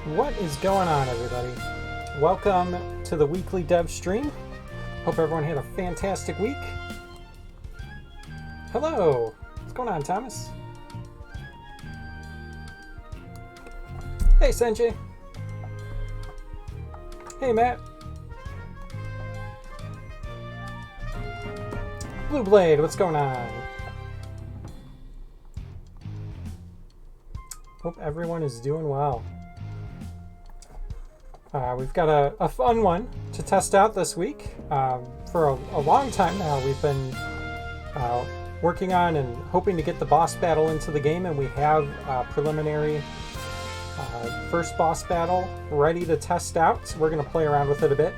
What is going on, everybody? Welcome to the weekly dev stream. Hope everyone had a fantastic week. Hello. What's going on, Thomas? Hey, Sanjay. Hey, Matt. Blue Blade, what's going on? Hope everyone is doing well. We've got a fun one to test out this week. For a long time now, we've been working on and hoping to get the boss battle into the game, and we have a preliminary first boss battle ready to test out, so we're going to play around with it a bit.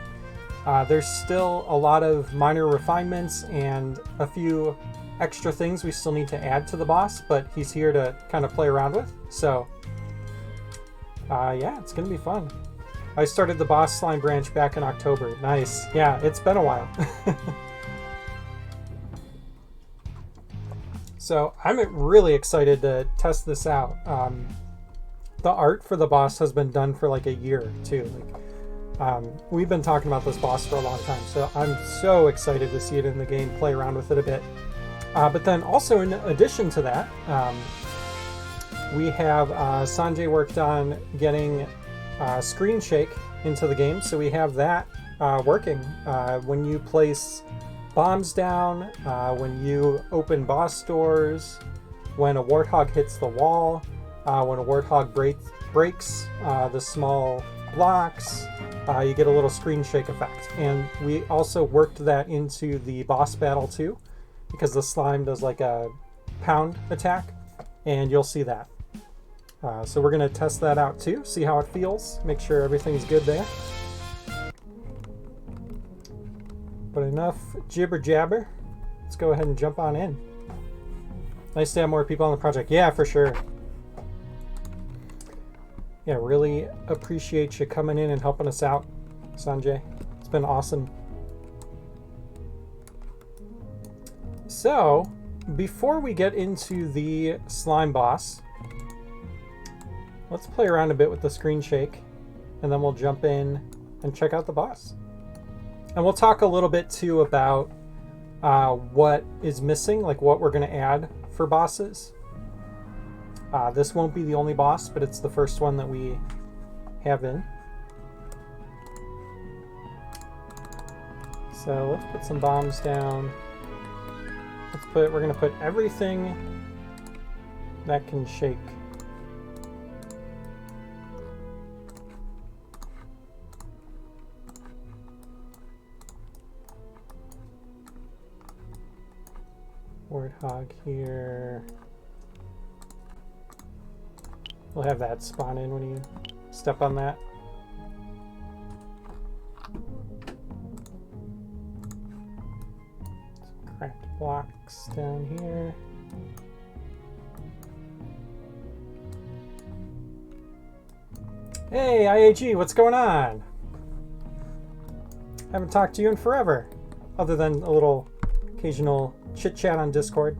There's still a lot of minor refinements and a few extra things we still need to add to the boss, but he's here to kind of play around with, so yeah, it's going to be fun. I started the boss slime branch back in October. Nice. Yeah, it's been a while. So I'm really excited to test this out. The art for the boss has been done for like a year too. We've been talking about this boss for a long time, so I'm so excited to see it in the game, play around with it a bit. But then also in addition to that, we have Sanjay worked on getting screen shake into the game, so we have that working. When you place bombs down, when you open boss doors, when a warthog hits the wall, when a warthog breaks the small blocks, you get a little screen shake effect. And we also worked that into the boss battle too, because the slime does like a pound attack, and you'll see that. So we're going to test that out too, see how it feels, make sure everything's good there. But enough jibber jabber, let's go ahead and jump on in. Nice to have more people on the project. Yeah, for sure. Yeah, really appreciate you coming in and helping us out, Sanjay. It's been awesome. So, before we get into the slime boss, let's play around a bit with the screen shake, and then we'll jump in and check out the boss. And we'll talk a little bit too about what is missing, like what we're going to add for bosses. This won't be the only boss, but it's the first one that we have in. So let's put some bombs down. We're going to put everything that can shake. Warthog here. We'll have that spawn in when you step on that. Some cracked blocks down here. Hey, IAG, what's going on? Haven't talked to you in forever, other than a little occasional chit chat on Discord.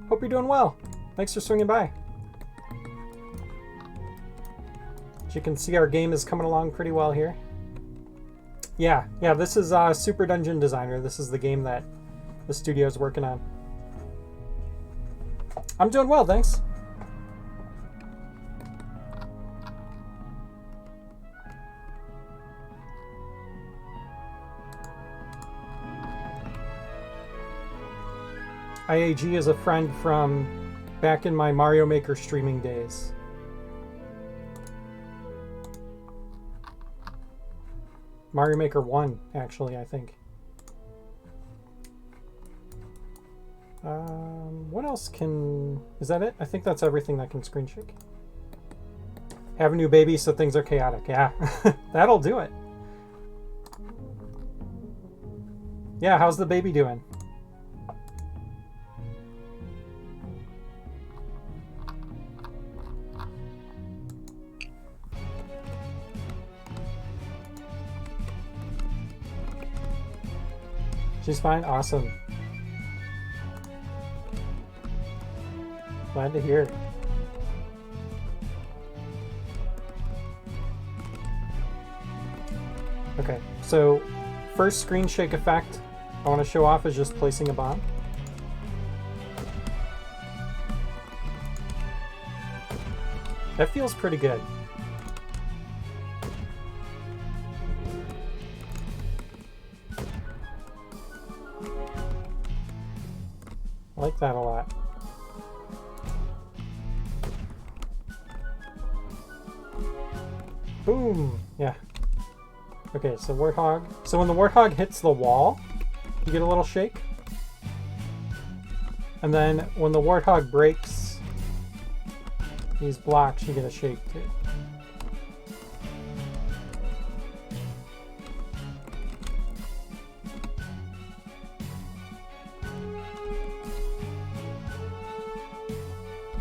Hope you're doing well. Thanks for swinging by. As you can see, our game is coming along pretty well here. Yeah, this is Super Dungeon Designer. This is the game that the studio is working on. I'm doing well, thanks. IAG is a friend from back in my Mario Maker streaming days. Mario Maker 1, actually, I think. What else can... Is that it? I think that's everything that can screen shake. Have a new baby, so things are chaotic. Yeah, that'll do it. Yeah, how's the baby doing? She's fine? Awesome. Glad to hear. So first screen shake effect I want to show off is just placing a bomb. That feels pretty good. I like that a lot. Boom! Yeah. Okay, so Warthog. So when the Warthog hits the wall, you get a little shake. And then when the Warthog breaks these blocks, you get a shake too.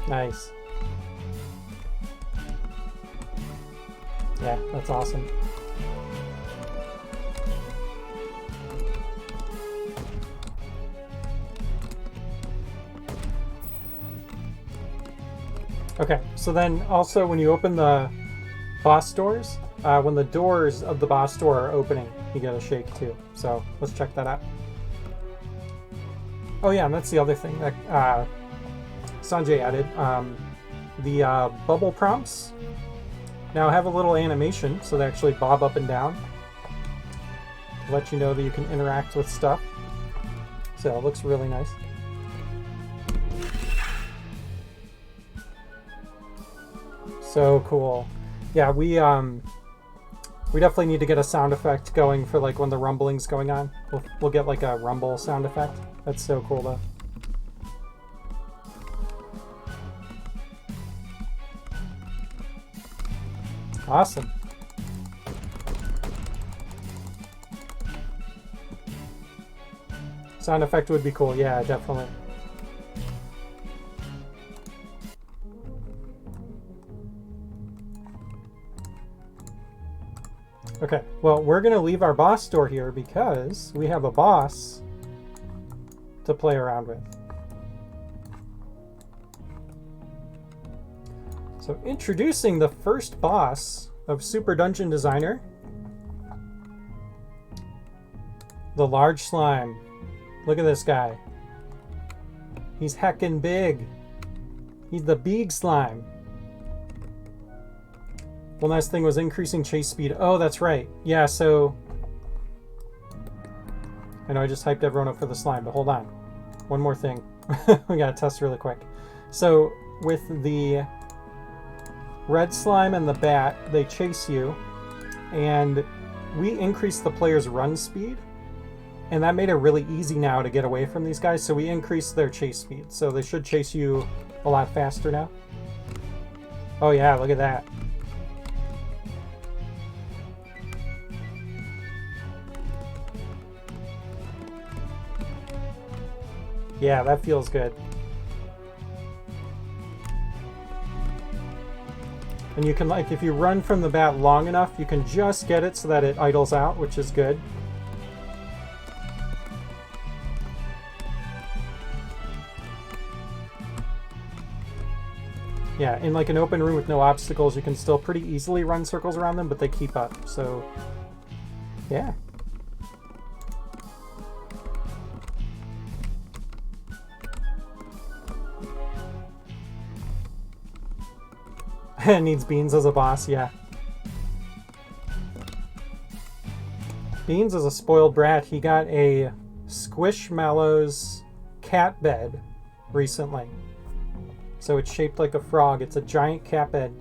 Nice. Yeah, that's awesome. Okay, so then also when you open the boss doors, when the doors of the boss door are opening, you get a shake too. So let's check that out. Oh yeah, and that's the other thing that Sanjay added. The bubble prompts now have a little animation, so they actually bob up and down to let you know that you can interact with stuff. So it looks really nice. So cool. Yeah, we definitely need to get a sound effect going for like when the rumbling's going on. We'll get like a rumble sound effect. That's so cool though. Awesome. Sound effect would be cool. Yeah, definitely. Okay, well, we're going to leave our boss door here because we have a boss to play around with. So introducing the first boss of Super Dungeon Designer, the large slime. Look at this guy. He's heckin' big. He's the big slime. One last thing was increasing chase speed. Oh, that's right. Yeah, so I know I just hyped everyone up for the slime, but hold on. One more thing. We gotta test really quick. So with the red slime and the bat, they chase you, and we increased the player's run speed, and that made it really easy now to get away from these guys, so we increased their chase speed, so they should chase you a lot faster now. Oh yeah, look at that. Yeah, that feels good. And you can, like, if you run from the bat long enough, you can just get it so that it idles out, which is good. Yeah, in like an open room with no obstacles, you can still pretty easily run circles around them, but they keep up, so yeah. Needs Beans as a boss, yeah. Beans is a spoiled brat. He got a Squishmallows cat bed recently. So it's shaped like a frog. It's a giant cat bed,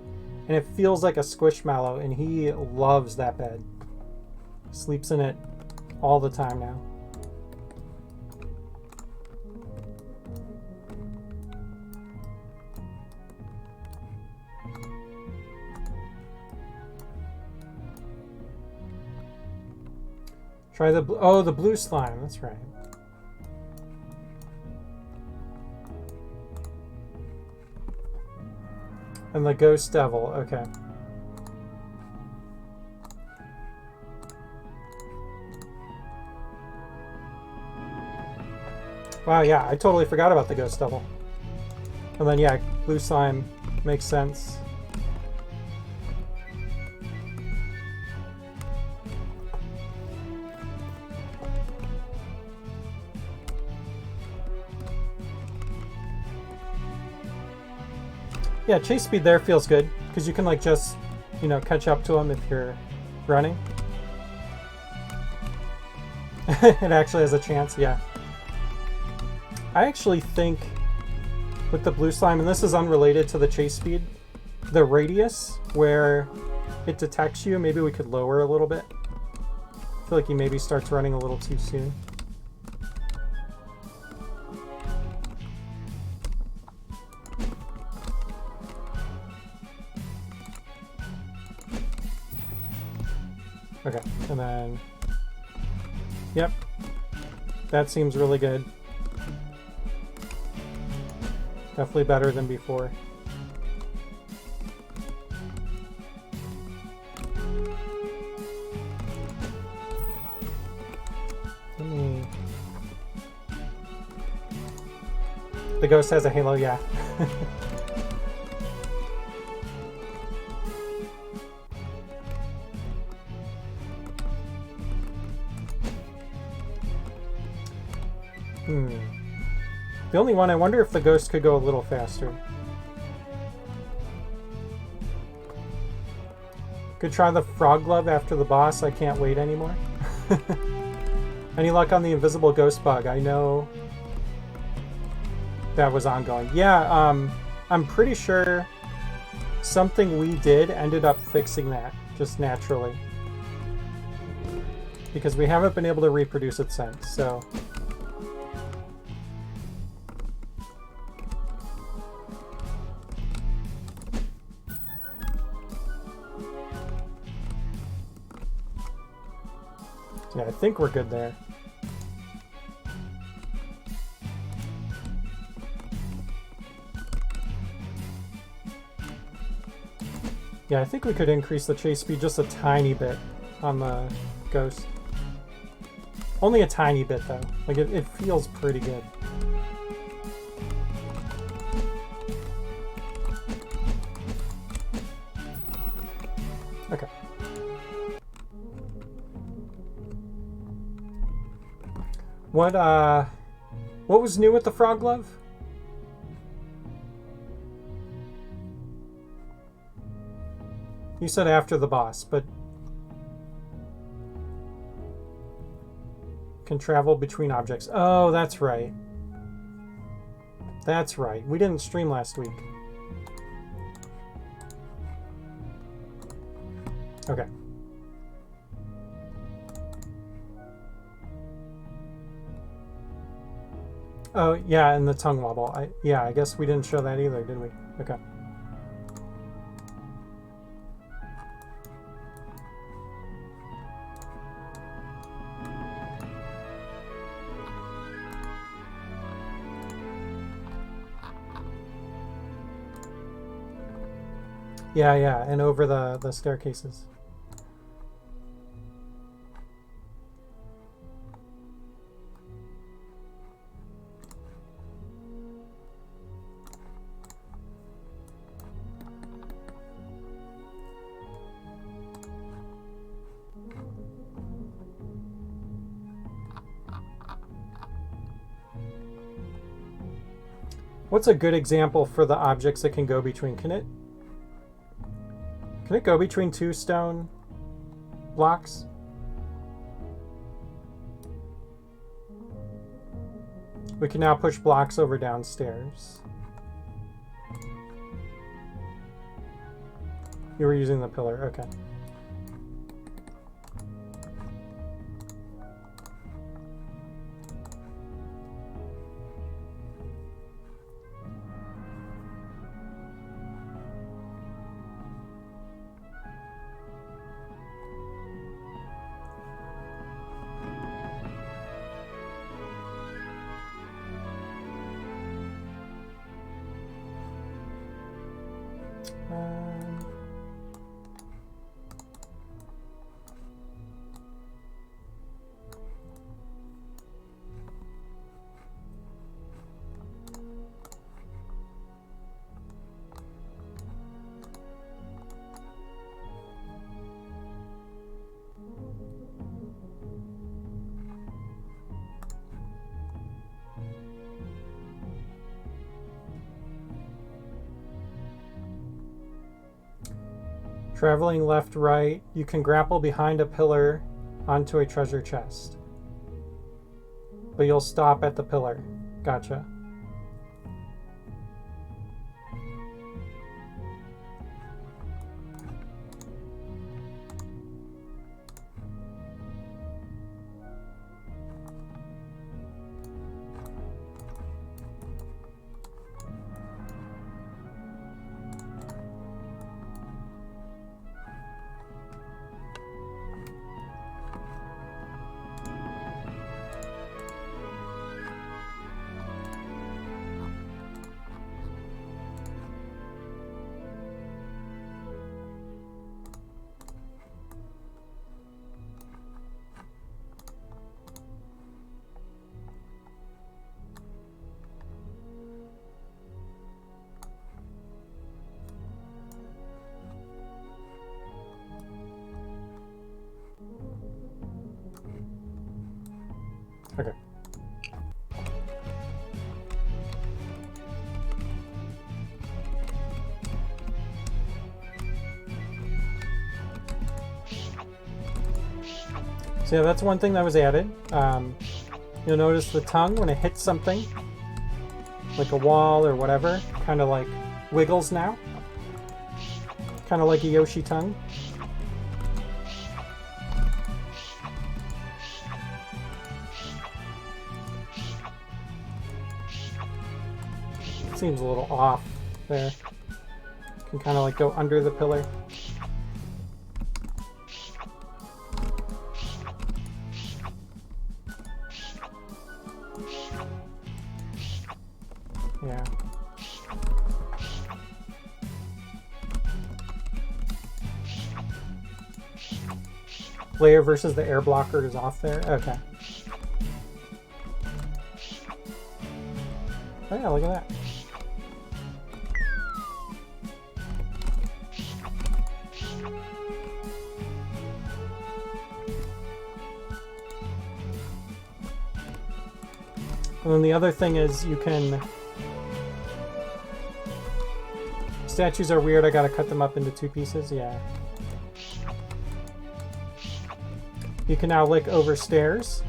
and it feels like a Squishmallow, and he loves that bed. Sleeps in it all the time now. Try the the blue slime. That's right. And the ghost devil. Okay. Wow. Yeah, I totally forgot about the ghost devil. And then yeah, blue slime makes sense. Yeah, chase speed there feels good because you can like just, you know, catch up to them if you're running. It actually has a chance, yeah. I actually think with the blue slime, and this is unrelated to the chase speed, the radius where it detects you, maybe we could lower a little bit. I feel like he maybe starts running a little too soon. Okay, and then, yep, that seems really good. Definitely better than before. Let me... The ghost has a halo, yeah. The only one, I wonder if the ghost could go a little faster. Could try the frog glove after the boss. I can't wait anymore. Any luck on the invisible ghost bug? I know that was ongoing. Yeah, I'm pretty sure something we did ended up fixing that just naturally. Because we haven't been able to reproduce it since, so... Yeah, I think we're good there. Yeah, I think we could increase the chase speed just a tiny bit on the ghost. Only a tiny bit, though. Like, it feels pretty good. Okay. What was new with the frog glove? You said after the boss, but can travel between objects. Oh, that's right. That's right. We didn't stream last week. Okay. Oh, yeah, and the tongue wobble. Yeah, I guess we didn't show that either, did we? Okay. Yeah, yeah, and over the staircases. What's a good example for the objects it can go between? Can it go between two stone blocks? We can now push blocks over downstairs. You were using the pillar, okay. Traveling left, right, you can grapple behind a pillar onto a treasure chest. But you'll stop at the pillar. Gotcha. Okay. So yeah, that's one thing that was added. You'll notice the tongue when it hits something, like a wall or whatever, kind of like wiggles now. Kind of like a Yoshi tongue. Seems a little off there. Can kind of like go under the pillar. Yeah. Layer versus the air blocker is off there. Okay. Oh yeah, look at that. And then the other thing is you can... Statues are weird, I gotta cut them up into 2 pieces, yeah. You can now lick over stairs.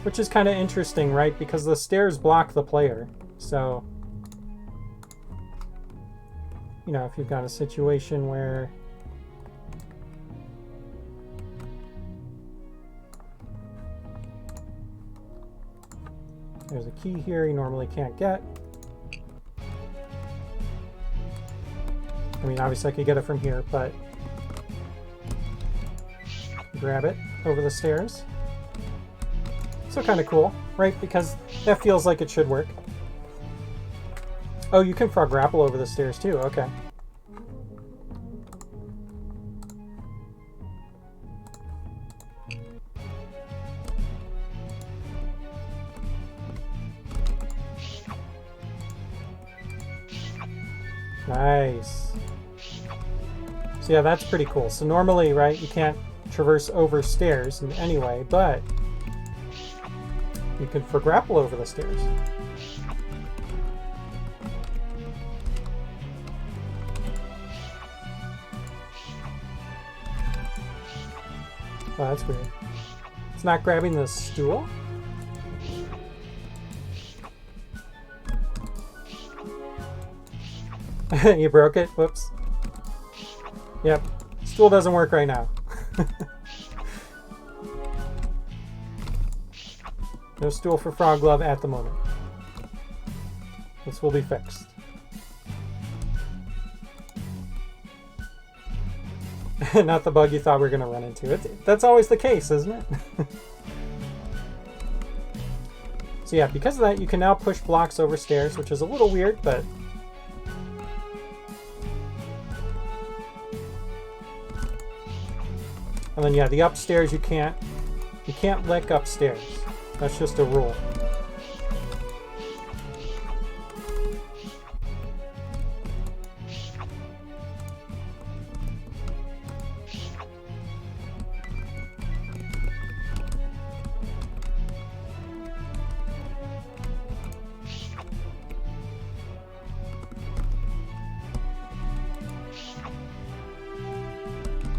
Which is kind of interesting, right? Because the stairs block the player, so... You know, if you've got a situation where there's a key here you normally can't get. I mean, obviously I could get it from here, but grab it over the stairs. So kind of cool, right? Because that feels like it should work. Oh, you can frog grapple over the stairs too, okay. Nice. So yeah, that's pretty cool. So normally, right, you can't traverse over stairs in any way, but you can frog grapple over the stairs. Oh, that's weird. It's not grabbing the stool? You broke it? Whoops. Yep. Stool doesn't work right now. No stool for Frog Glove at the moment. This will be fixed. Not the bug you thought we were going to run into. That's always the case, isn't it? So yeah, because of that, you can now push blocks over stairs, which is a little weird, but... And then yeah, the upstairs you can't lick upstairs. That's just a rule.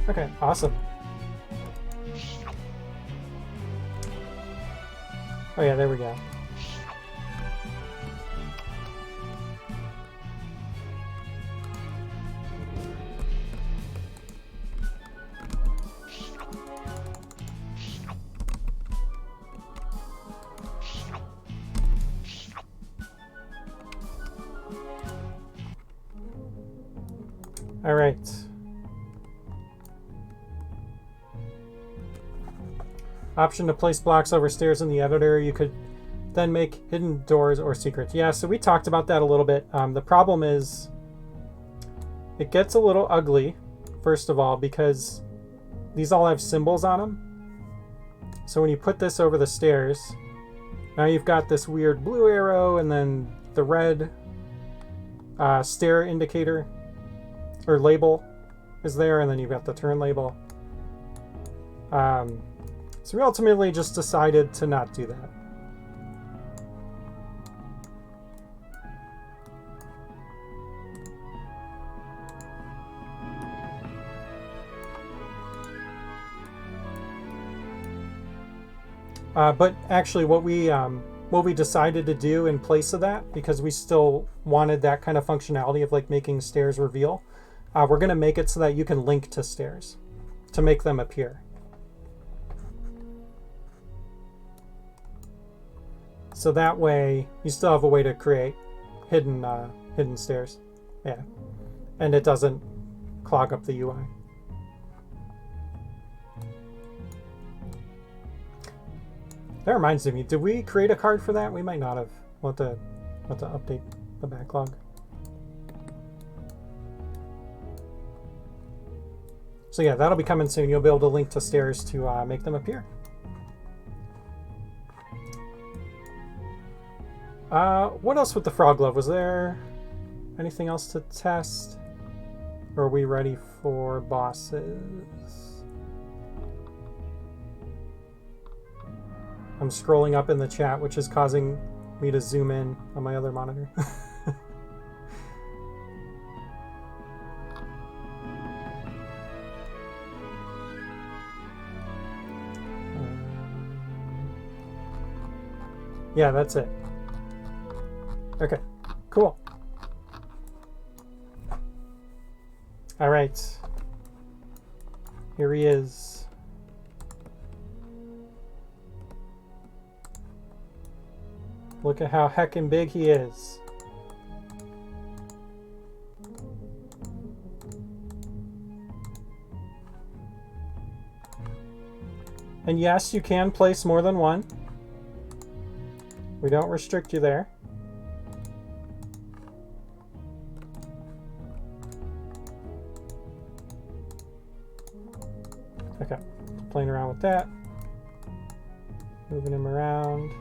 Okay, awesome. Oh yeah, there we go. All right. Option to place blocks over stairs in the editor. You could then make hidden doors or secrets. Yeah, so we talked about that a little bit. The problem is it gets a little ugly, first of all, because these all have symbols on them. So when you put this over the stairs, now you've got this weird blue arrow and then the red stair indicator or label is there, and then you've got the turn label. So we ultimately just decided to not do that. But actually what we decided to do in place of that, because we still wanted that kind of functionality of like making stairs reveal, we're going to make it so that you can link to stairs to make them appear. So that way you still have a way to create hidden stairs. Yeah. And it doesn't clog up the UI. That reminds me, did we create a card for that? We might not have. We'll have to update the backlog. So yeah, that'll be coming soon. You'll be able to link to stairs to make them appear. What else with the frog glove? Was there anything else to test? Or are we ready for bosses? I'm scrolling up in the chat, which is causing me to zoom in on my other monitor. Yeah, that's it. Okay, cool. All right. Here he is. Look at how heckin' big he is. And yes, you can place more than one. We don't restrict you there. Okay, playing around with that. Moving him around.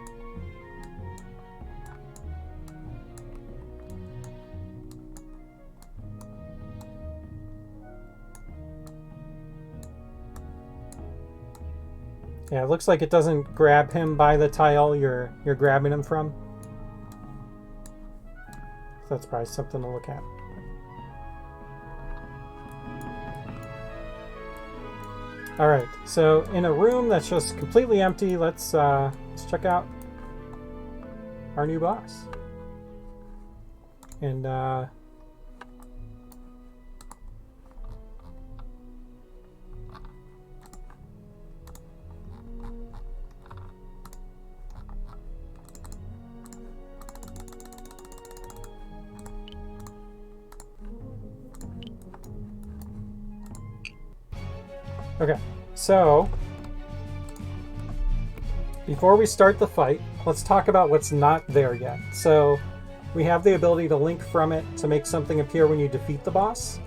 Yeah, it looks like it doesn't grab him by the tile you're grabbing him from. So that's probably something to look at. All right, so in a room that's just completely empty, let's check out our new boss. And okay, so before we start the fight, let's talk about what's not there yet. So we have the ability to link from it to make something appear when you defeat the boss.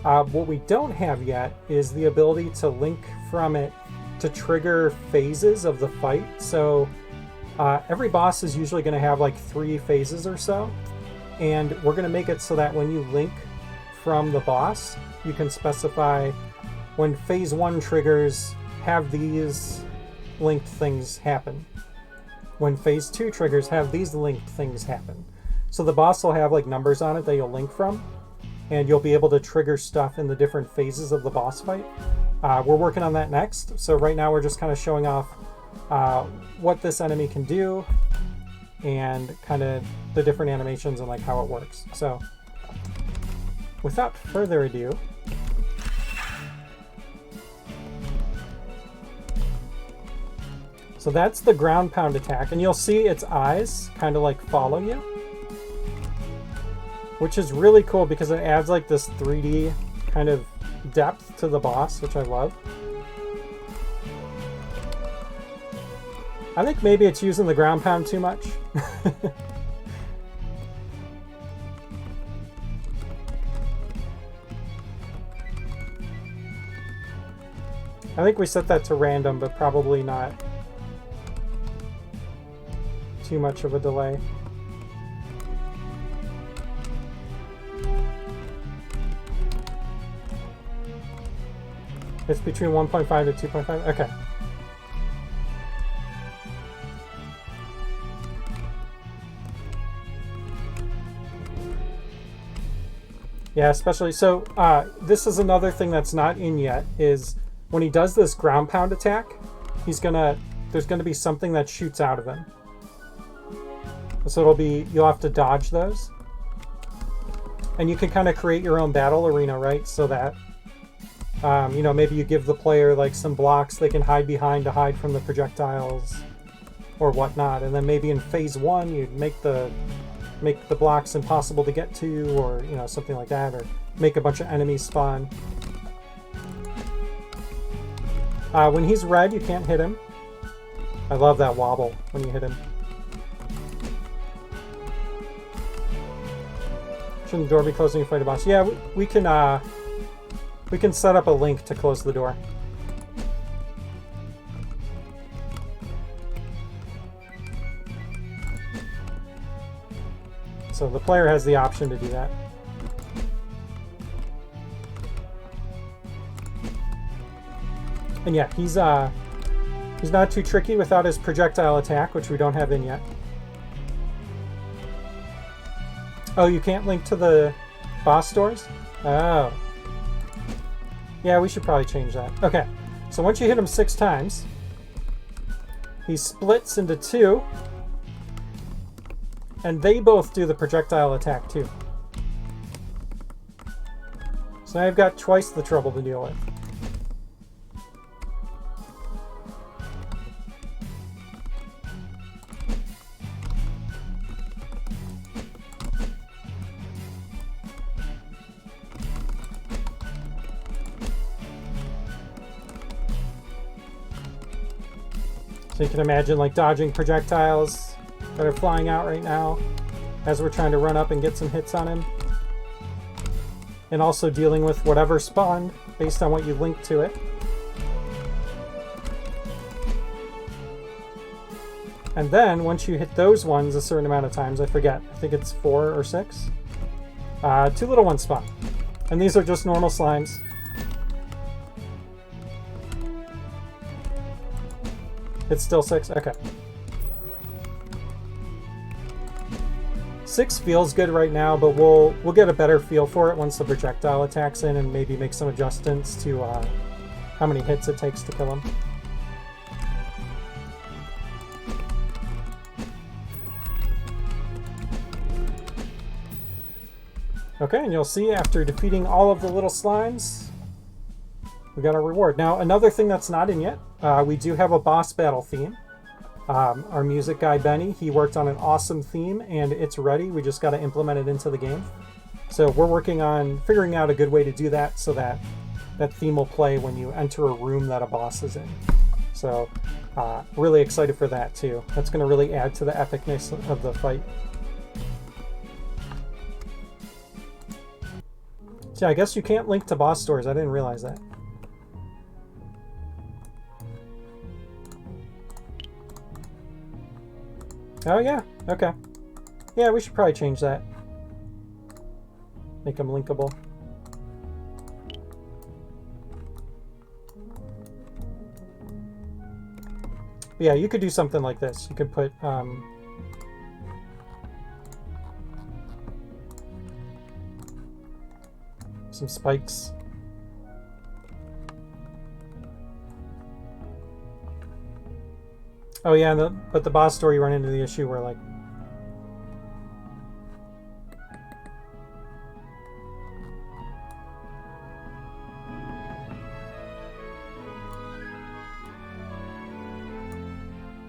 What we don't have yet is the ability to link from it to trigger phases of the fight. So every boss is usually going to have like 3 phases or so. And we're going to make it so that when you link from the boss, you can specify when phase 1 triggers, have these linked things happen. When phase 2 triggers, have these linked things happen. So the boss will have like numbers on it that you'll link from. and you'll be able to trigger stuff in the different phases of the boss fight. We're working on that next, so right now we're just kind of showing off what this enemy can do and kind of the different animations and like how it works. So without further ado, so that's the ground pound attack, and you'll see its eyes kind of like follow you, which is really cool because it adds like this 3D kind of depth to the boss, which I love. I think maybe it's using the ground pound too much. I think we set that to random, but probably not too much of a delay. It's between 1.5 to 2.5? Okay. Yeah, especially, so this is another thing that's not in yet, is when he does this ground pound attack, there's gonna be something that shoots out of him. So you'll have to dodge those. And you can kind of create your own battle arena, right? So that, you know, maybe you give the player like some blocks they can hide behind to hide from the projectiles or whatnot. And then maybe in phase 1, you'd make the blocks impossible to get to, or you know, something like that, or make a bunch of enemies spawn. When he's red, you can't hit him. I love that wobble when you hit him. Shouldn't the door be closed when you fight a boss? Yeah, we can set up a link to close the door. So the player has the option to do that. And yeah, he's not too tricky without his projectile attack, which we don't have in yet. Oh, you can't link to the boss doors? Oh. Yeah, we should probably change that. Okay, so once you hit him 6 times, he splits into 2. And they both do the projectile attack too. So now I've got twice the trouble to deal with. So you can imagine like dodging projectiles that are flying out right now as we're trying to run up and get some hits on him. And also dealing with whatever spawned based on what you linked to it. And then once you hit those ones a certain amount of times, I forget, I think it's 4 or 6, 2 little ones spawn. And these are just normal slimes. It's still 6? Okay. 6 feels good right now, but we'll get a better feel for it once the projectile attacks in, and maybe make some adjustments to how many hits it takes to kill him. Okay, and you'll see after defeating all of the little slimes, we got our reward. Now, another thing that's not in yet, we do have a boss battle theme. Our music guy, Benny, he worked on an awesome theme, and it's ready. We just got to implement it into the game. So we're working on figuring out a good way to do that so that that theme will play when you enter a room that a boss is in. So really excited for that, too. That's going to really add to the epicness of the fight. So yeah, I guess you can't link to boss doors. I didn't realize that. Oh yeah, okay. Yeah, we should probably change that. Make them linkable. But yeah, you could do something like this. You could put some spikes. Oh yeah, but the boss store you run into the issue where like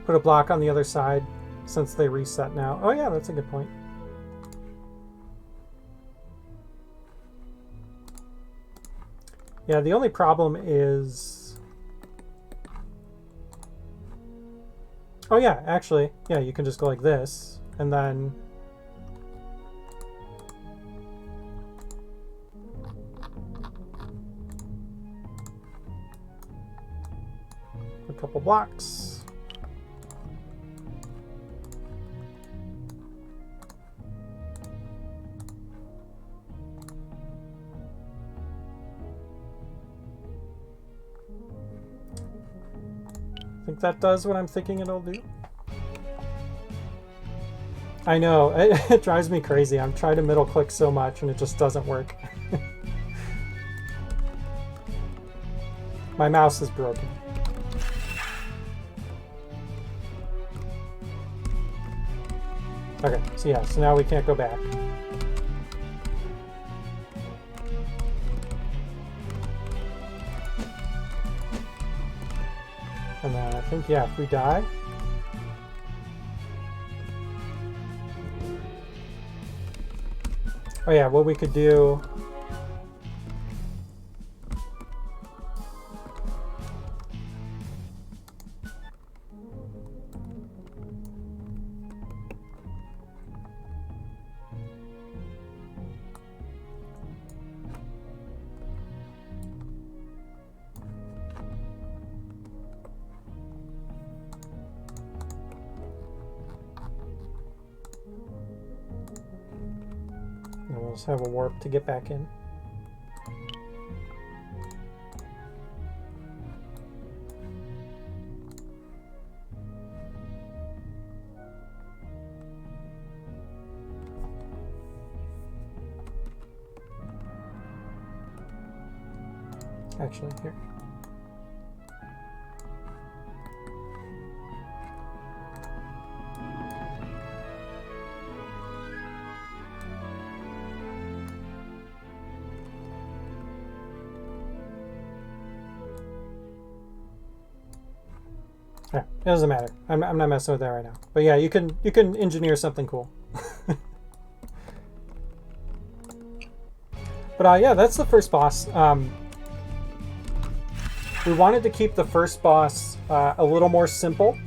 put a block on the other side since they reset now. Oh yeah, that's a good point. Yeah, the only problem is... Oh yeah, actually, yeah, you can just go like this, and then... a couple blocks. I think that does what I'm thinking it'll do. I know, it drives me crazy. I'm trying to middle click so much and it just doesn't work. My mouse is broken. Okay, so yeah, so now we can't go back. And then I think, yeah, if we die... Oh yeah, what we could do... And we'll just have a warp to get back in. Actually, here. Yeah, it doesn't matter. I'm not messing with that right now. But yeah, you can engineer something cool. But yeah, that's the first boss. We wanted to keep the first boss a little more simple,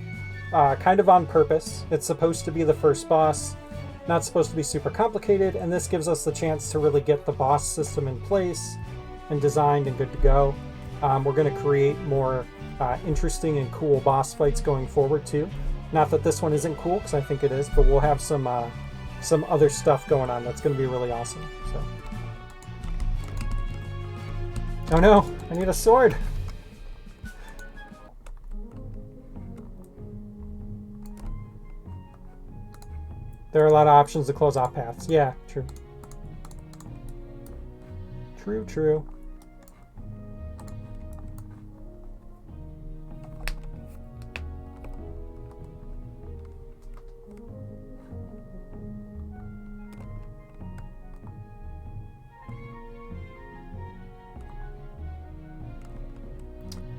kind of on purpose. It's supposed to be the first boss, not supposed to be super complicated, and this gives us the chance to really get the boss system in place and designed and good to go. We're going to create more interesting and cool boss fights going forward too. Not that this one isn't cool, because I think it is, but we'll have some other stuff going on that's going to be really awesome. So. Oh no, I need a sword. There are a lot of options to close off paths. Yeah, true. True, true.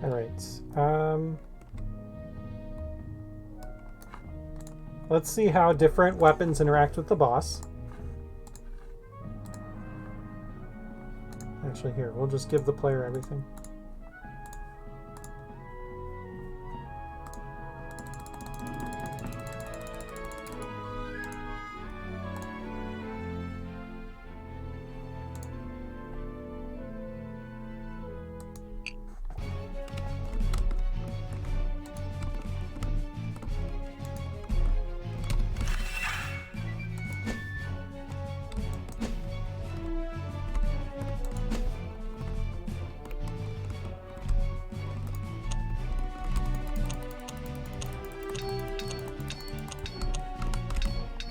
All right. Let's see how different weapons interact with the boss. Actually, here, we'll just give the player everything.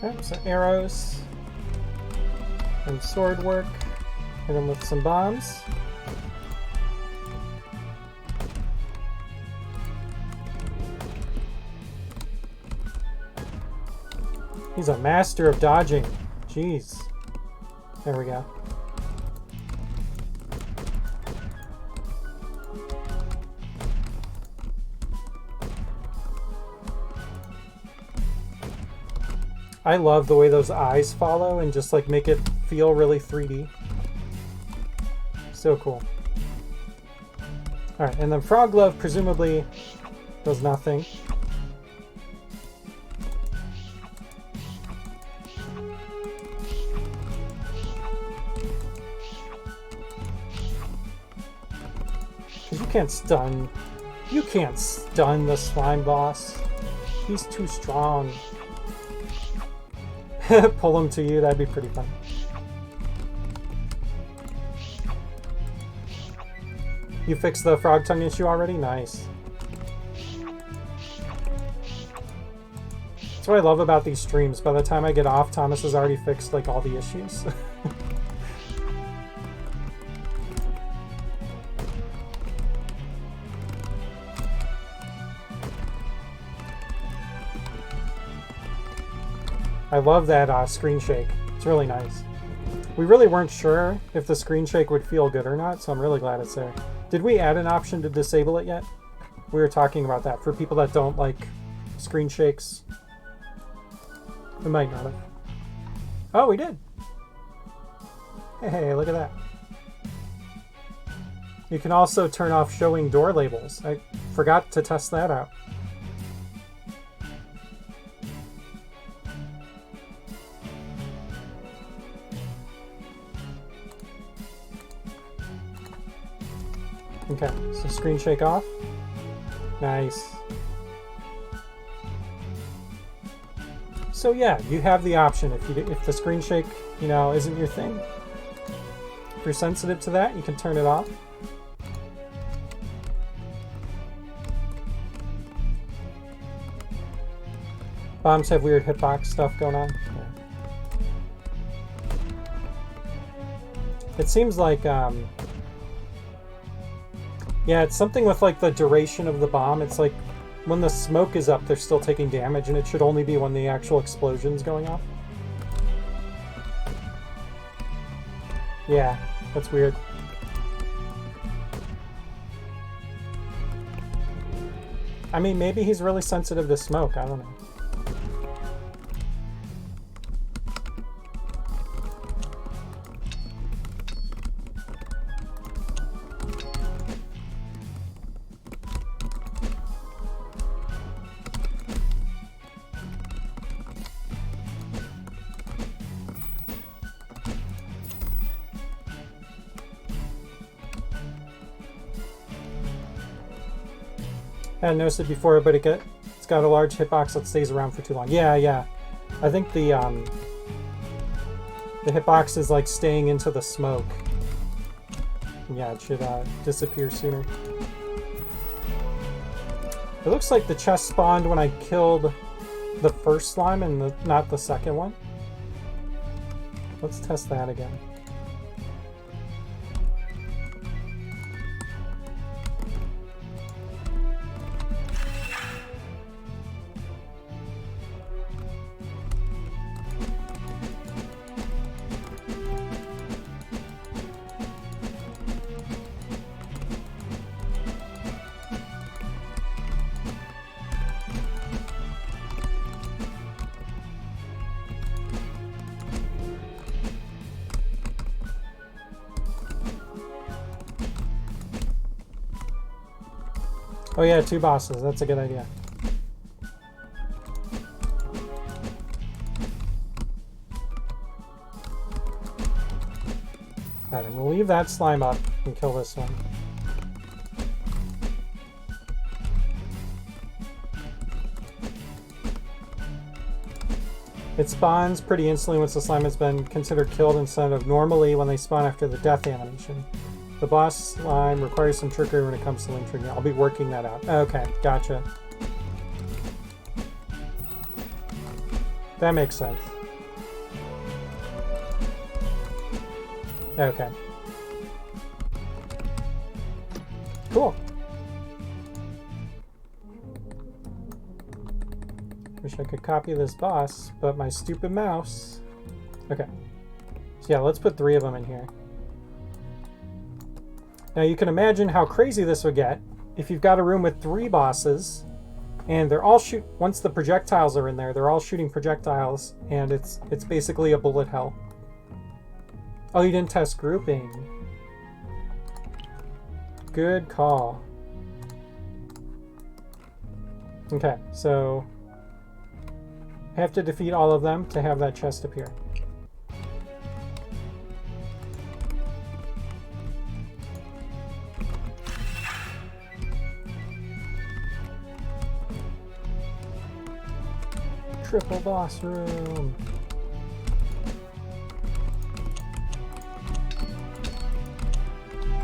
Okay, so arrows and sword work. Hit him with some bombs. He's a master of dodging. Jeez. There we go. I love the way those eyes follow and just like make it feel really 3D. So cool. Alright, and then Frog Glove presumably does nothing. You can't stun the slime boss. He's too strong. Pull him to you, that'd be pretty fun. You fixed the frog tongue issue already? Nice. That's what I love about these streams. By the time I get off, Thomas has already fixed like all the issues. I love that screen shake. It's really nice. We really weren't sure if the screen shake would feel good or not, so I'm really glad it's there. Did we add an option to disable it yet? We were talking about that for people that don't like screen shakes. We might not have. Oh, we did. Hey, look at that. You can also turn off showing door labels. I forgot to test that out. Okay, so screen shake off. Nice. So yeah, you have the option if the screen shake, you know, isn't your thing. If you're sensitive to that, you can turn it off. Bombs have weird hitbox stuff going on. Yeah. It seems like yeah, it's something with like the duration of the bomb. It's like when the smoke is up, they're still taking damage, and it should only be when the actual explosion's going off. Yeah, that's weird. I mean, maybe he's really sensitive to smoke. I don't know. I hadn't noticed it before, but it's got a large hitbox that stays around for too long. Yeah. I think the hitbox is like staying into the smoke. Yeah, it should disappear sooner. It looks like the chest spawned when I killed the first slime and not the second one. Let's test that again. Oh yeah, 2 bosses. That's a good idea. Alright, I'm gonna leave that slime up and kill this one. It spawns pretty instantly once the slime has been considered killed instead of normally when they spawn after the death animation. The boss slime requires some trickery when it comes to link triggering. I'll be working that out. Okay, gotcha. That makes sense. Okay. Cool. Wish I could copy this boss, but my stupid mouse. Okay. So yeah, let's put 3 of them in here. Now you can imagine how crazy this would get if you've got a room with 3 bosses and they're all once the projectiles are in there, they're all shooting projectiles and it's basically a bullet hell. Oh, you didn't test grouping. Good call. Okay, so I have to defeat all of them to have that chest appear. Triple boss room.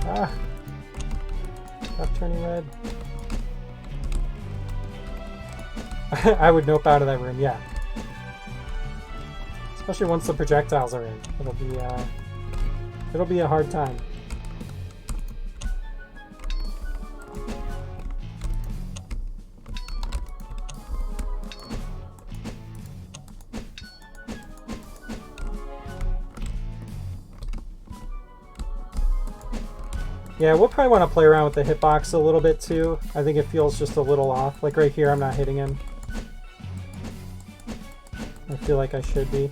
Ah. Stop turning red. I would nope out of that room, yeah. Especially once the projectiles are in. It'll be a hard time. Yeah, we'll probably want to play around with the hitbox a little bit too. I think it feels just a little off. Like right here, I'm not hitting him. I feel like I should be.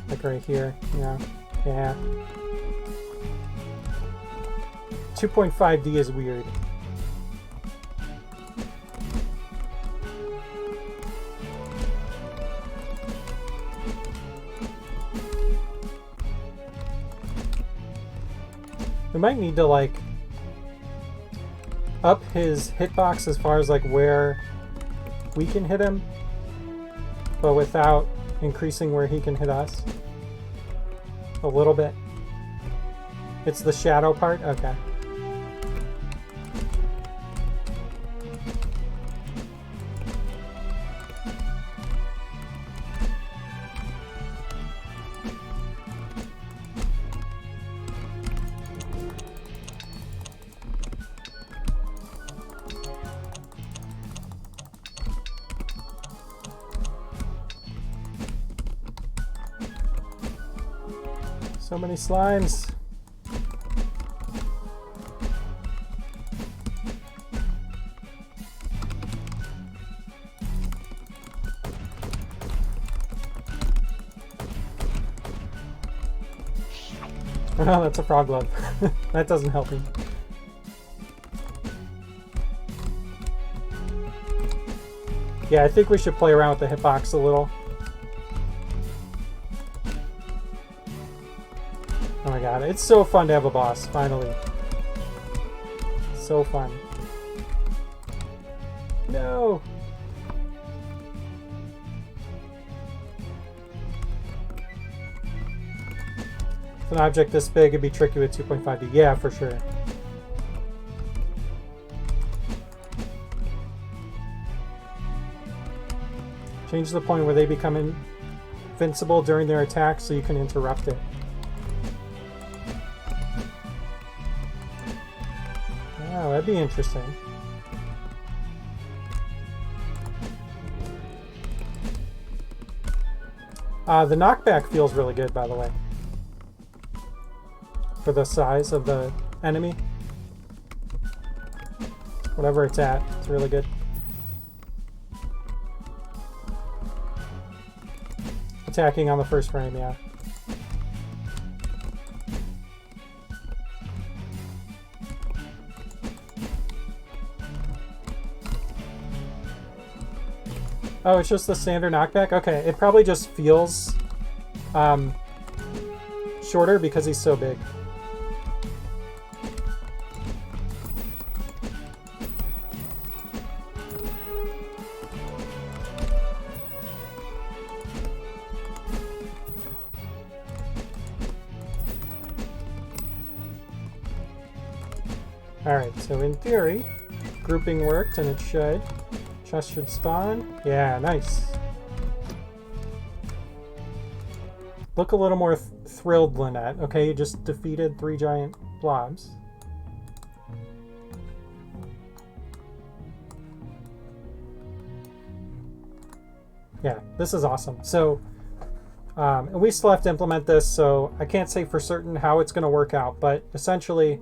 Like right here, yeah. Yeah. 2.5D is weird. We might need to like up his hitbox as far as like where we can hit him, but without increasing where he can hit us. A little bit. It's the shadow part? Okay. So many slimes. Oh, that's a frog glove. That doesn't help me. Yeah, I think we should play around with the hitbox a little. Oh my god, it's so fun to have a boss, finally. So fun. No! If an object this big, it'd be tricky with 2.5D. Yeah, for sure. Change the point where they become invincible during their attack so you can interrupt it. Oh, that'd be interesting. The knockback feels really good, by the way. For the size of the enemy. Whatever it's at, it's really good. Attacking on the first frame, yeah. Oh, it's just the standard knockback? Okay, it probably just feels shorter because he's so big. Alright, so in theory, grouping worked and it should. Chest should spawn. Yeah, nice. Look a little more thrilled, Lynette. Okay, you just defeated 3 giant blobs. Yeah, this is awesome. So, and we still have to implement this, so I can't say for certain how it's going to work out, but essentially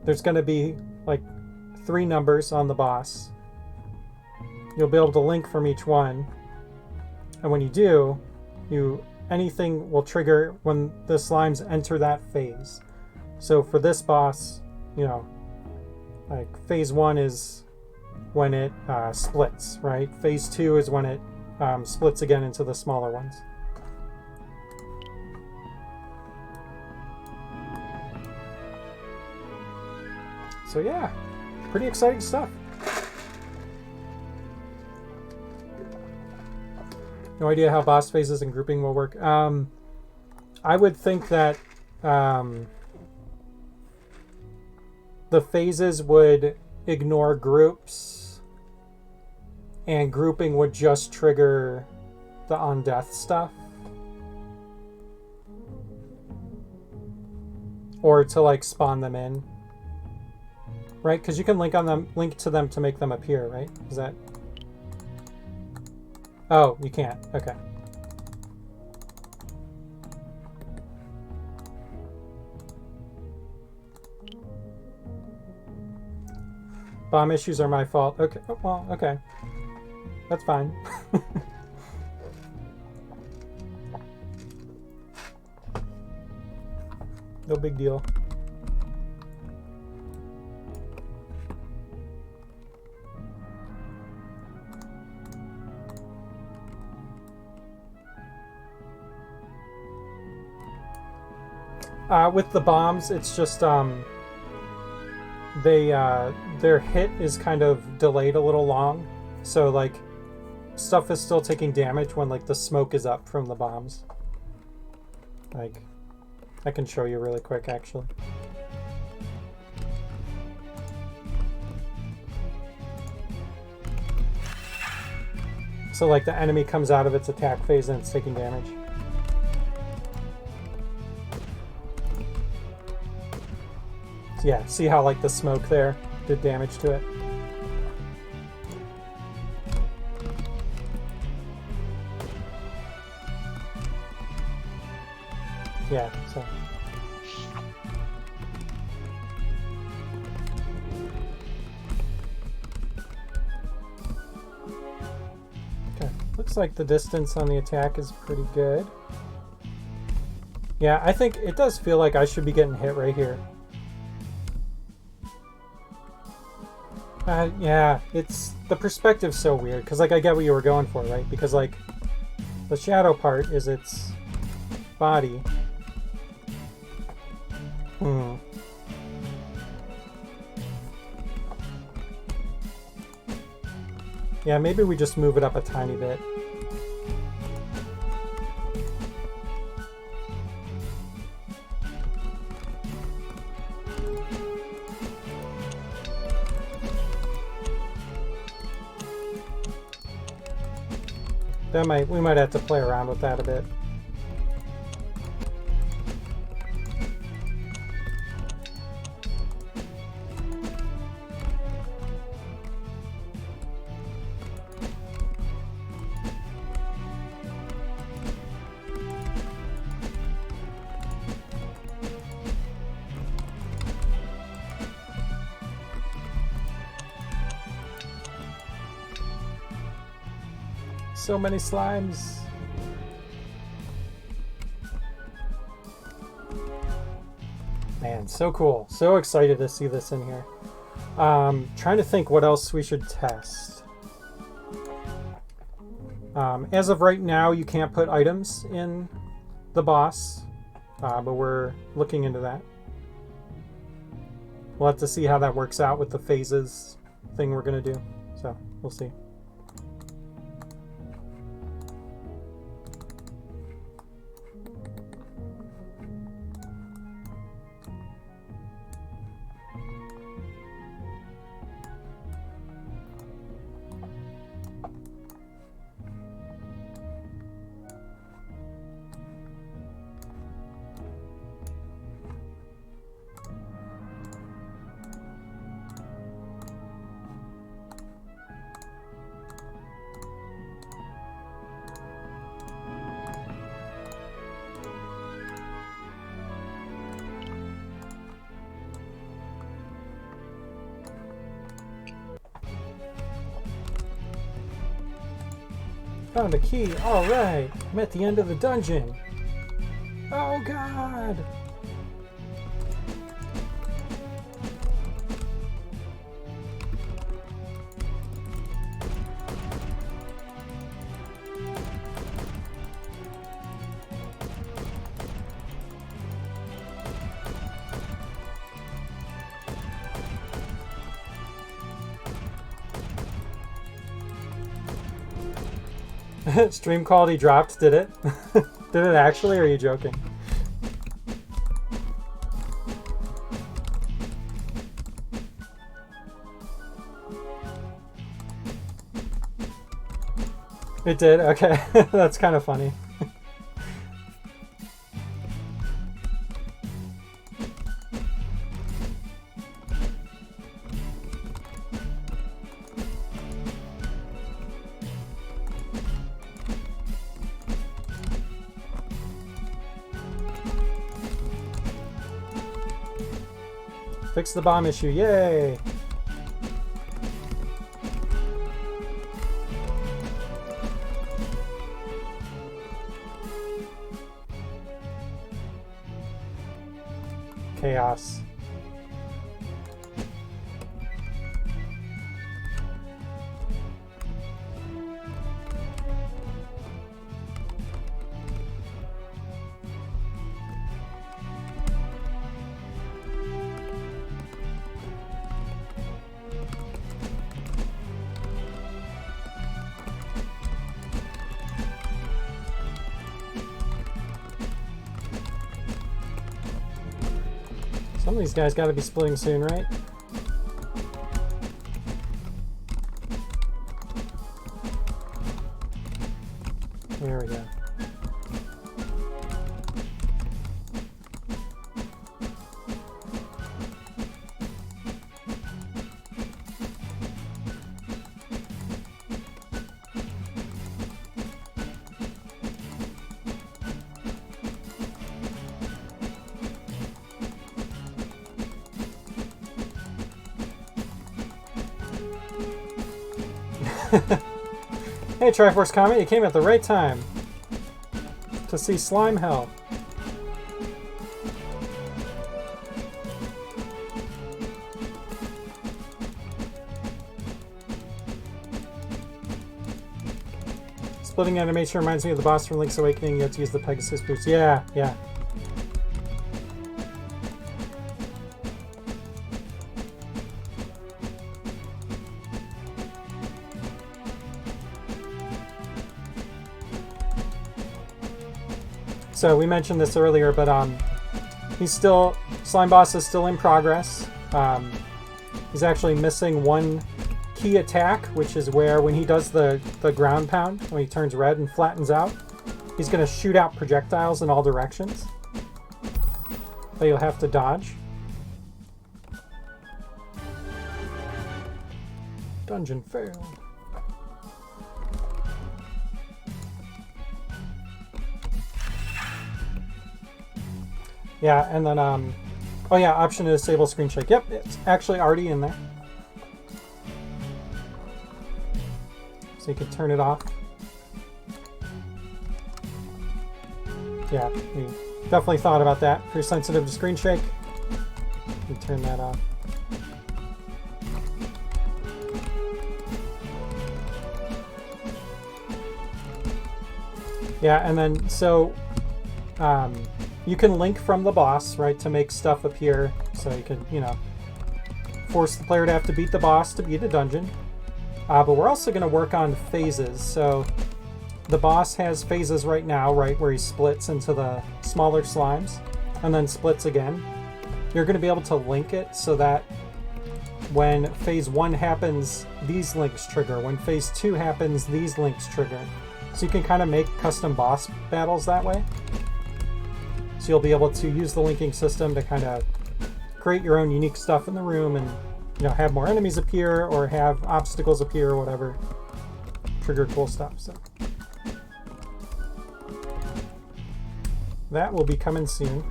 there's going to be like 3 numbers on the boss. You'll be able to link from each one, and when you do, anything will trigger when the slimes enter that phase. So for this boss, you know, like phase 1 is when it splits, right? Phase 2 is when it splits again into the smaller ones. So yeah, pretty exciting stuff. No idea how boss phases and grouping will work. I would think that the phases would ignore groups, and grouping would just trigger the on-death stuff. Or to like spawn them in. Right? Because you can link to them to make them appear, right? Is that... Oh, you can't. Okay. Bomb issues are my fault. Okay. Oh, well, okay. That's fine. No big deal. With the bombs, it's just their hit is kind of delayed a little long, so like stuff is still taking damage when like the smoke is up from the bombs. Like, I can show you really quick actually. So like the enemy comes out of its attack phase and it's taking damage. Yeah, see how like the smoke there did damage to it? Yeah, so. Okay, looks like the distance on the attack is pretty good. Yeah, I think it does feel like I should be getting hit right here. Yeah, it's the perspective's so weird because like I get what you were going for, right? Because like the shadow part is its body. Yeah, maybe we just move it up a tiny bit. We might have to play around with that a bit. So many slimes. Man, so cool. So excited to see this in here. Trying to think what else we should test. As of right now, you can't put items in the boss, but we're looking into that. We'll have to see how that works out with the phases thing we're going to do. So, we'll see. Found a key. All right. I'm at the end of the dungeon. Oh, God. Stream quality dropped, did it? Did it actually, or are you joking? It did? Okay. That's kind of funny. Fix the bomb issue, yay! Chaos. Some of these guys got to be splitting soon, right? There we go. Hey, Triforce Comet, you came at the right time to see Slime Hell. Splitting animation reminds me of the boss from Link's Awakening. You have to use the Pegasus boots. Yeah, yeah. So we mentioned this earlier, but Slime Boss is still in progress. He's actually missing one key attack, which is where when he does the ground pound, when he turns red and flattens out, he's going to shoot out projectiles in all directions that you'll have to dodge. Dungeon failed. Yeah, and then, oh yeah, option to disable screen shake. Yep, it's actually already in there. So you can turn it off. Yeah, we definitely thought about that. If you're sensitive to screen shake, you can turn that off. Yeah, and then, so, you can link from the boss, right, to make stuff appear. So you can, force the player to have to beat the boss to beat a dungeon. But we're also going to work on phases. So the boss has phases right now, right, where he splits into the smaller slimes and then splits again. You're going to be able to link it so that when phase 1 happens, these links trigger. When phase 2 happens, these links trigger. So you can kind of make custom boss battles that way. So you'll be able to use the linking system to kind of create your own unique stuff in the room and, have more enemies appear or have obstacles appear or whatever. Trigger cool stuff. So that will be coming soon.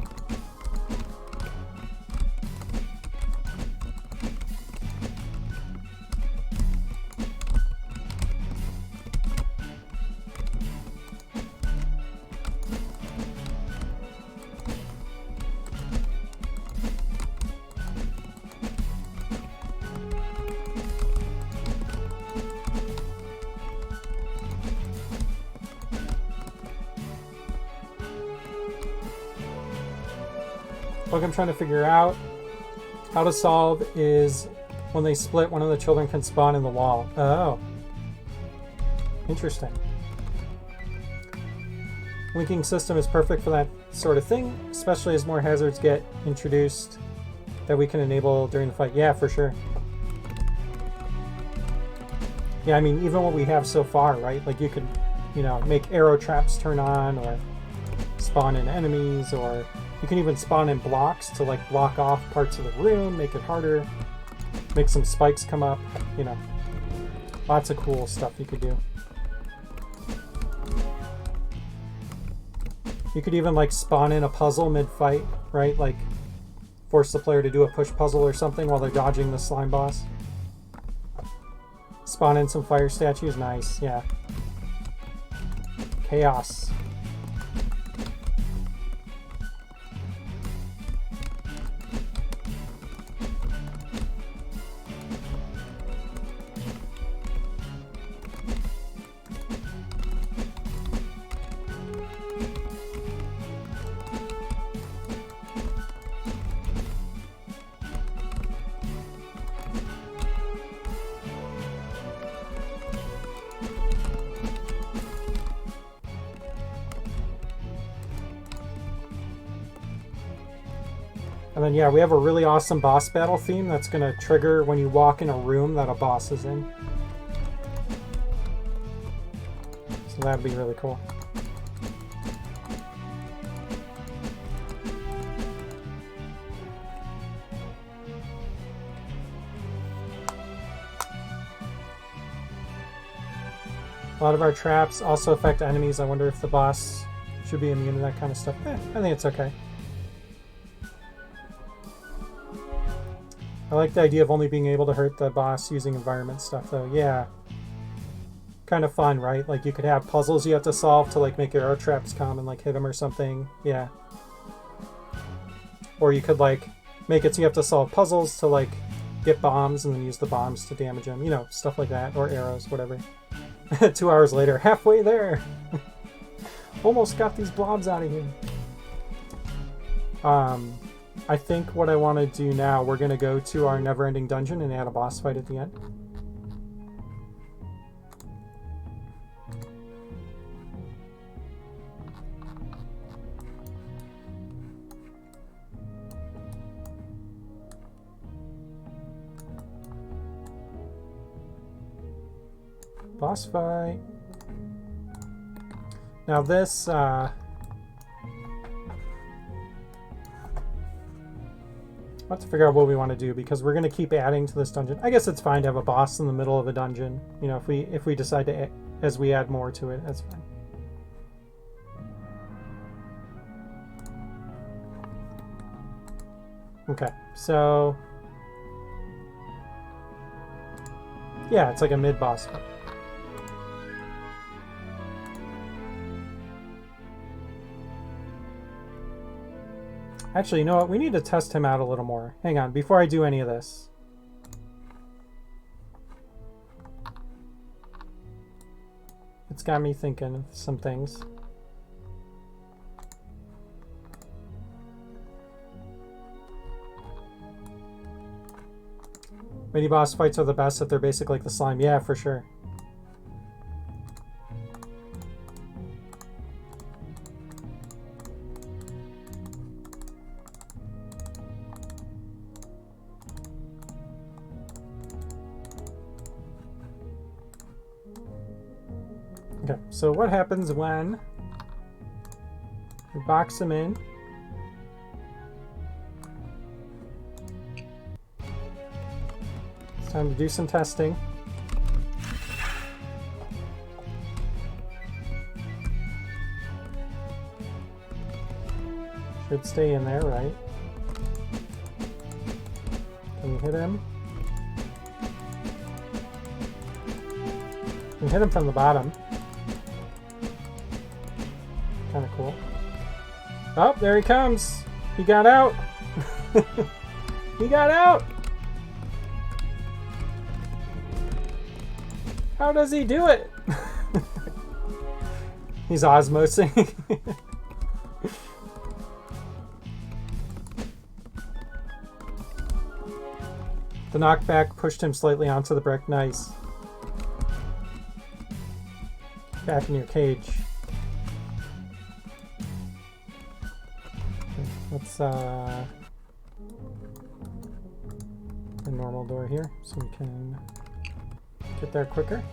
What I'm trying to figure out how to solve is when they split, one of the children can spawn in the wall. Oh. Interesting. Linking system is perfect for that sort of thing, especially as more hazards get introduced that we can enable during the fight. Yeah, for sure. Yeah, I mean, even what we have so far, right? Like you could, you know, make arrow traps turn on or spawn in enemies, or you can even spawn in blocks to like block off parts of the room, make it harder, make some spikes come up, you know. Lots of cool stuff you could do. You could even like spawn in a puzzle mid-fight, right? Like force the player to do a push puzzle or something while they're dodging the slime boss. Spawn in some fire statues, nice, yeah. Chaos. And then, yeah, we have a really awesome boss battle theme that's going to trigger when you walk in a room that a boss is in. So that'd be really cool. A lot of our traps also affect enemies. I wonder if the boss should be immune to that kind of stuff. I think it's okay. I like the idea of only being able to hurt the boss using environment stuff, though. Yeah. Kind of fun, right? Like, you could have puzzles you have to solve to, like, make arrow traps come and, like, hit them or something. Yeah. Or you could, like, make it so you have to solve puzzles to, like, get bombs and then use the bombs to damage them. You know, stuff like that. Or arrows, whatever. 2 hours later, halfway there! Almost got these blobs out of here. I think what I want to do now, we're going to go to our never-ending dungeon and add a boss fight at the end. Boss fight. Now this, I have to figure out what we want to do because we're going to keep adding to this dungeon. I guess it's fine to have a boss in the middle of a dungeon. You know, if we decide to, as we add more to it, that's fine. Okay, so yeah, it's like a mid-boss fight. Actually, you know what? We need to test him out a little more. Hang on, before I do any of this. It's got me thinking of some things. Mini boss fights are the best if they're basic like the slime. Yeah, for sure. Okay, so what happens when we box him in? It's time to do some testing. Should stay in there, right? Can you hit him? You can hit him from the bottom. Kind of cool. Oh, there he comes. He got out. He got out. How does he do it? He's osmosing. The knockback pushed him slightly onto the brick. Nice. Back in your cage. Okay, let's the normal door here so we can get there quicker.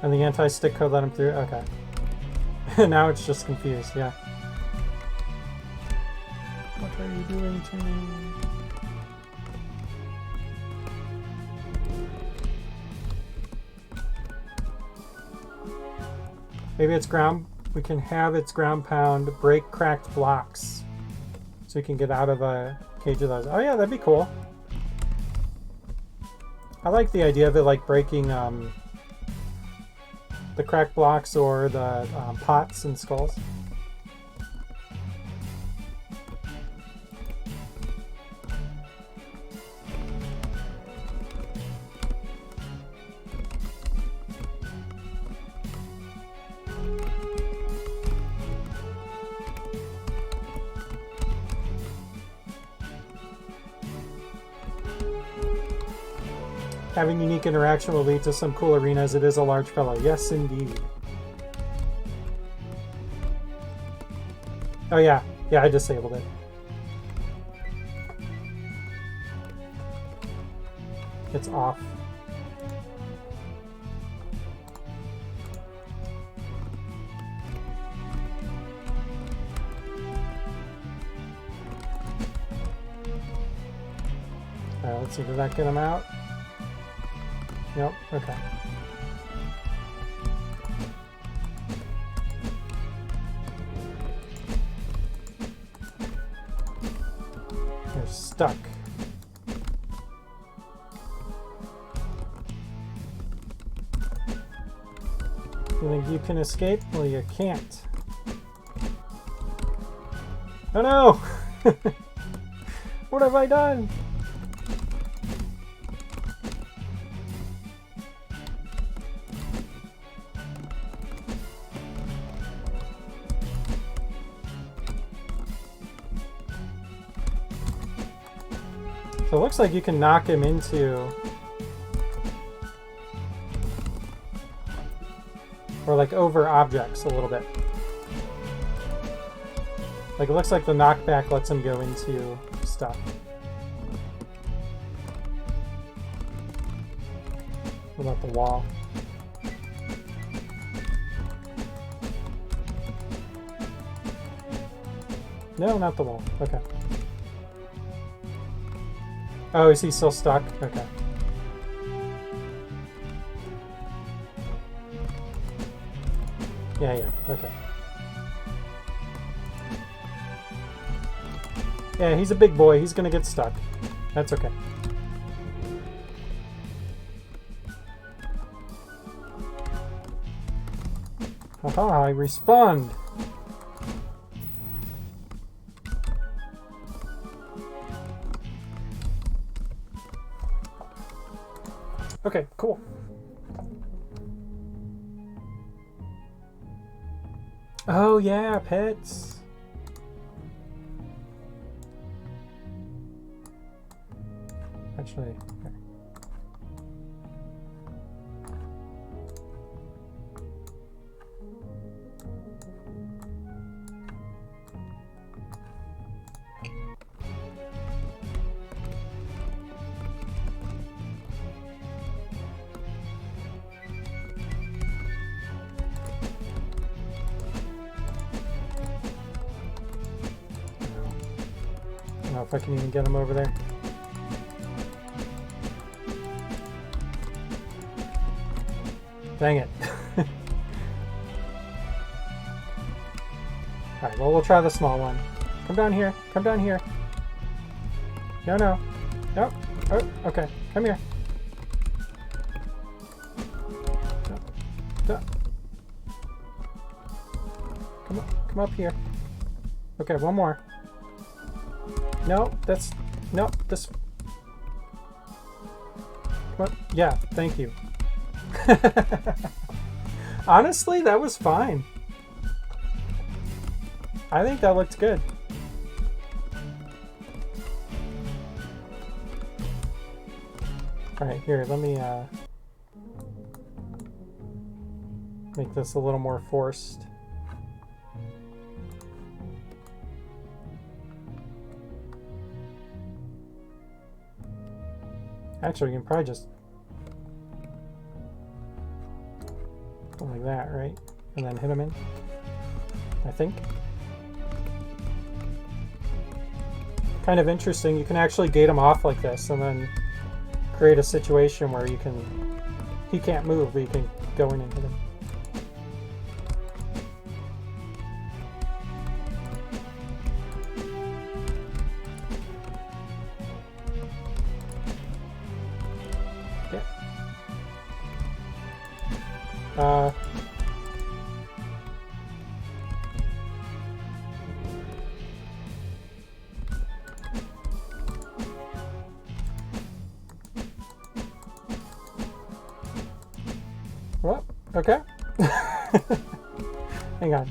And the anti-stick code let him through? Okay. Now it's just confused, yeah. What are you doing to me? Maybe it's ground... We can have its ground pound, break cracked blocks. So we can get out of a cage of those. Oh yeah, that'd be cool. I like the idea of it like breaking... the crack blocks or the pots and skulls. Having unique interaction will lead to some cool arenas. It is a large fellow. Yes, indeed. Oh, yeah. Yeah, I disabled it. It's off. Alright, let's see. Did that get him out? Yep, okay. You're stuck. You think you can escape? Well, you can't. Oh no! What have I done? So it looks like you can knock him into... or like over objects a little bit. Like it looks like the knockback lets him go into stuff. What about the wall? No, not the wall. Okay. Oh, is he still stuck? Okay. Yeah, okay. Yeah, he's a big boy. He's gonna get stuck. That's okay. Haha, I respawned. Okay, cool. Oh yeah, pets. Actually, okay. I don't know if I can even get him over there. Dang it. Alright, well, we'll try the small one. Come down here. Come down here. No, no. No. Oh, okay. Come here. No. No. Come up here. Okay, one more. No, that's... No, this... What? Yeah, thank you. Honestly, that was fine. I think that looked good. Alright, here, let me make this a little more forced. Actually, you can probably just go like that, right? And then hit them in, I think. Kind of interesting. You can actually gate them off like this and then create a situation where you can... He can't move, but you can go in and hit him. Well, okay. Hang on.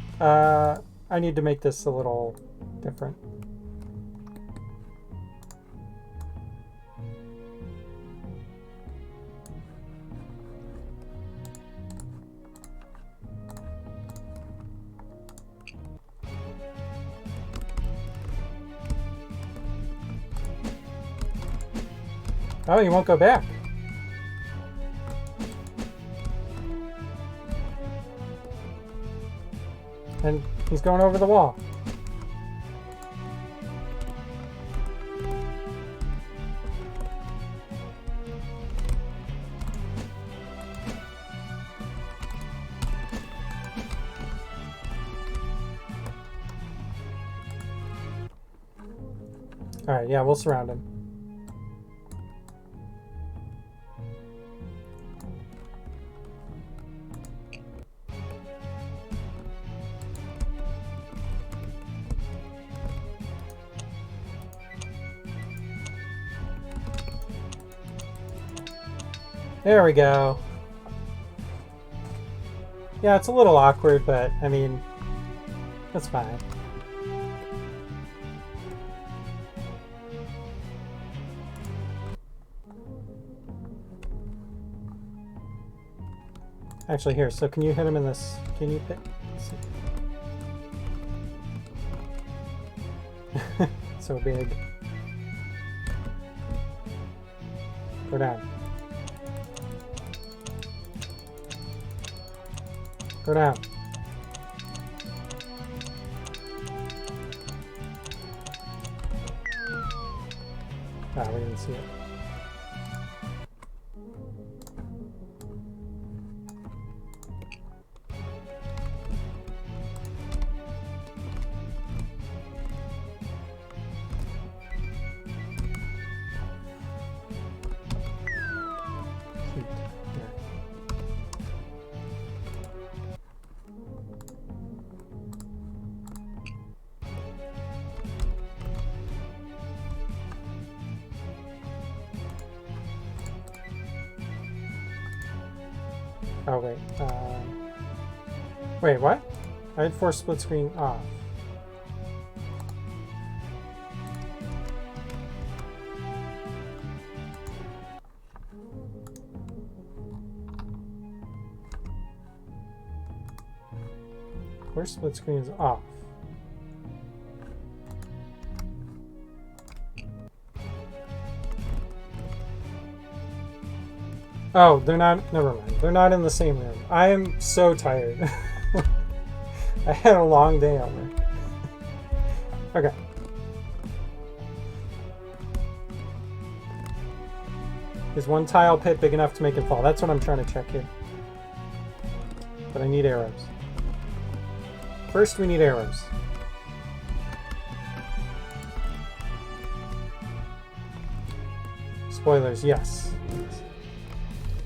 I need to make this a little different. Oh, you won't go back. And he's going over the wall. All right, yeah, we'll surround him. There we go. Yeah, it's a little awkward, but I mean, that's fine. Actually, here, so can you hit him in this? Can you pick? So big. Go down. Go down. Ah, we didn't see it. Oh, wait. Wait, what? I had force split screen off. Force split screen is off. Oh, they're not, never mind. They're not in the same room. I am so tired. I had a long day at work. Okay. Is one tile pit big enough to make it fall? That's what I'm trying to check here. But I need arrows. First, we need arrows. Spoilers, yes.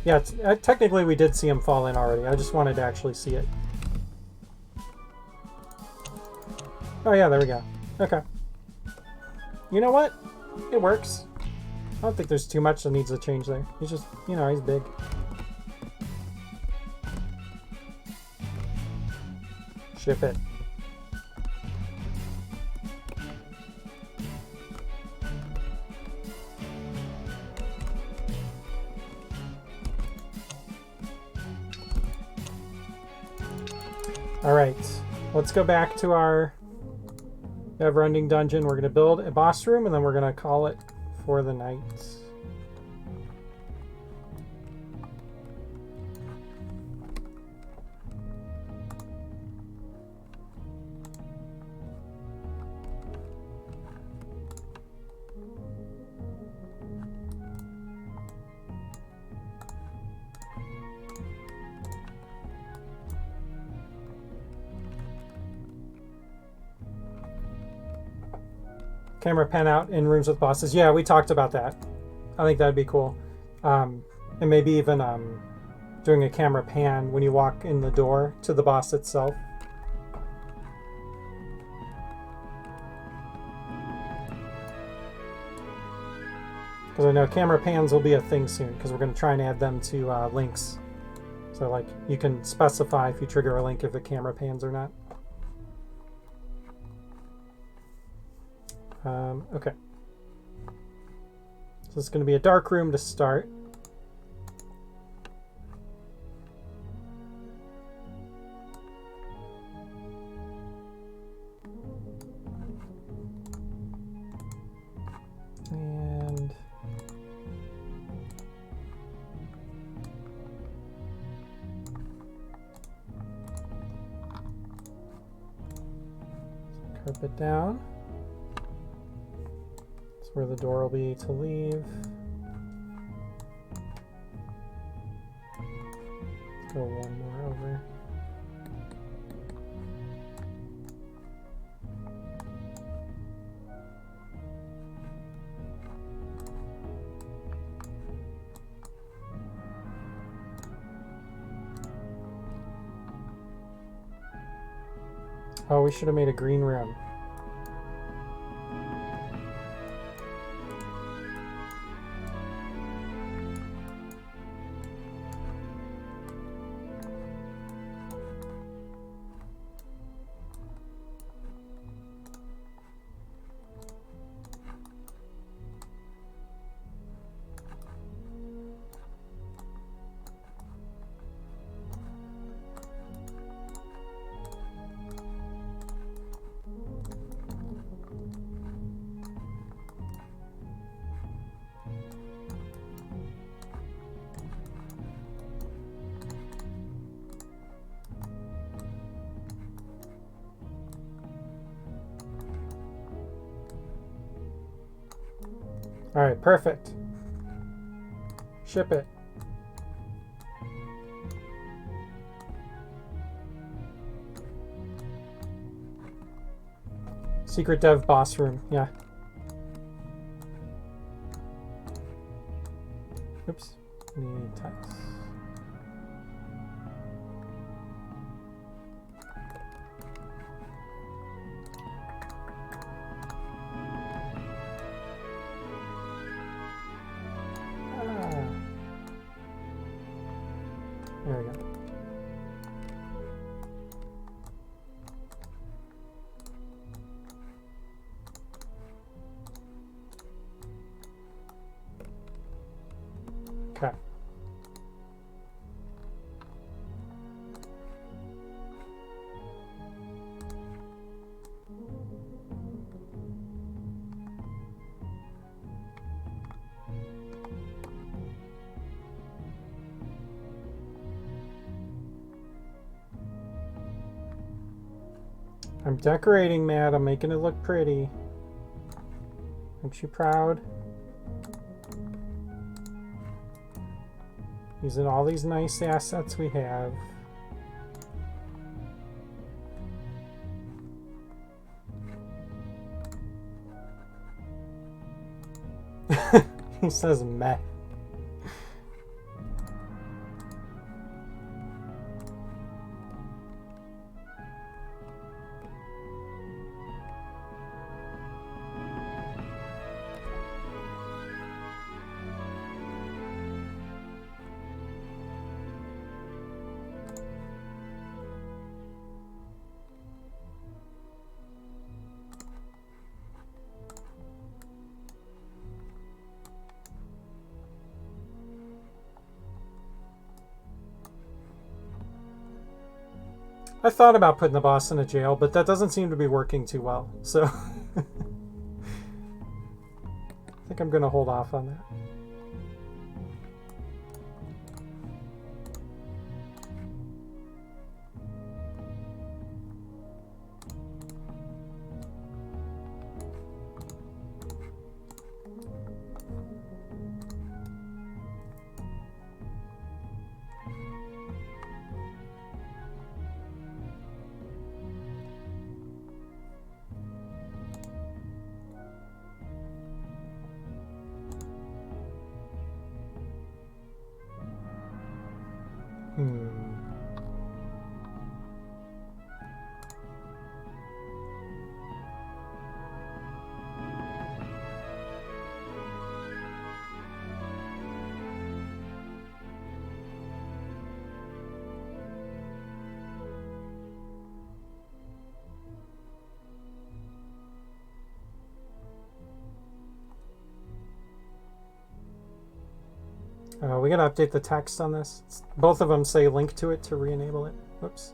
Yeah, technically we did see him fall in already. I just wanted to actually see it. Oh yeah, there we go. Okay. You know what? It works. I don't think there's too much that needs to change there. He's just, you know, he's big. Ship it. All right, let's go back to our never-ending dungeon. We're going to build a boss room, and then we're going to call it for the night. Camera pan out in rooms with bosses. Yeah, we talked about that. I think that'd be cool. And maybe even doing a camera pan when you walk in the door to the boss itself. Because I know camera pans will be a thing soon, because we're going to try and add them to links. So like you can specify if you trigger a link if it camera pans or not. Okay. So it's going to be a dark room to start. And carpet down. Where the door will be to leave. Let's go one more over. Oh, we should have made a green room. All right, perfect. Ship it. Secret dev boss room, yeah. Oops, need text. There we go. Okay. I'm decorating, Matt. I'm making it look pretty. Aren't you proud? Using all these nice assets we have. He says meh. I thought about putting the boss in a jail, but that doesn't seem to be working too well. So I think I'm going to hold off on that. We gotta update the text on this. Both of them say link to it to re-enable it. Whoops.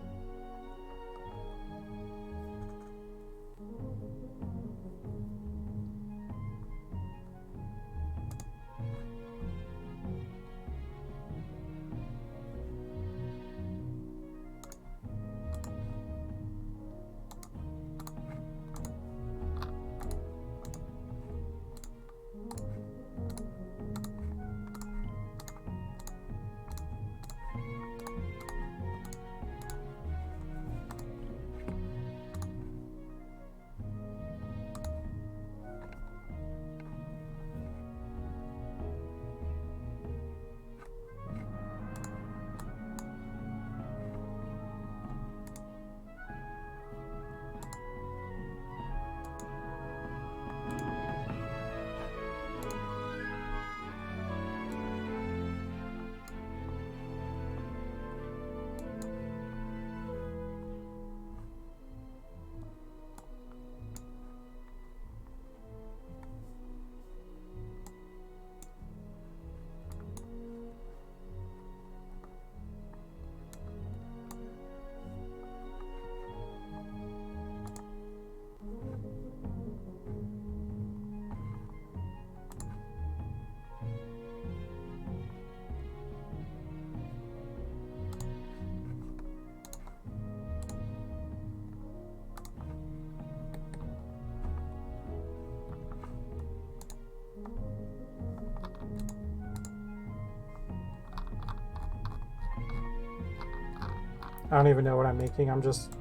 I don't even know what I'm making. I'm just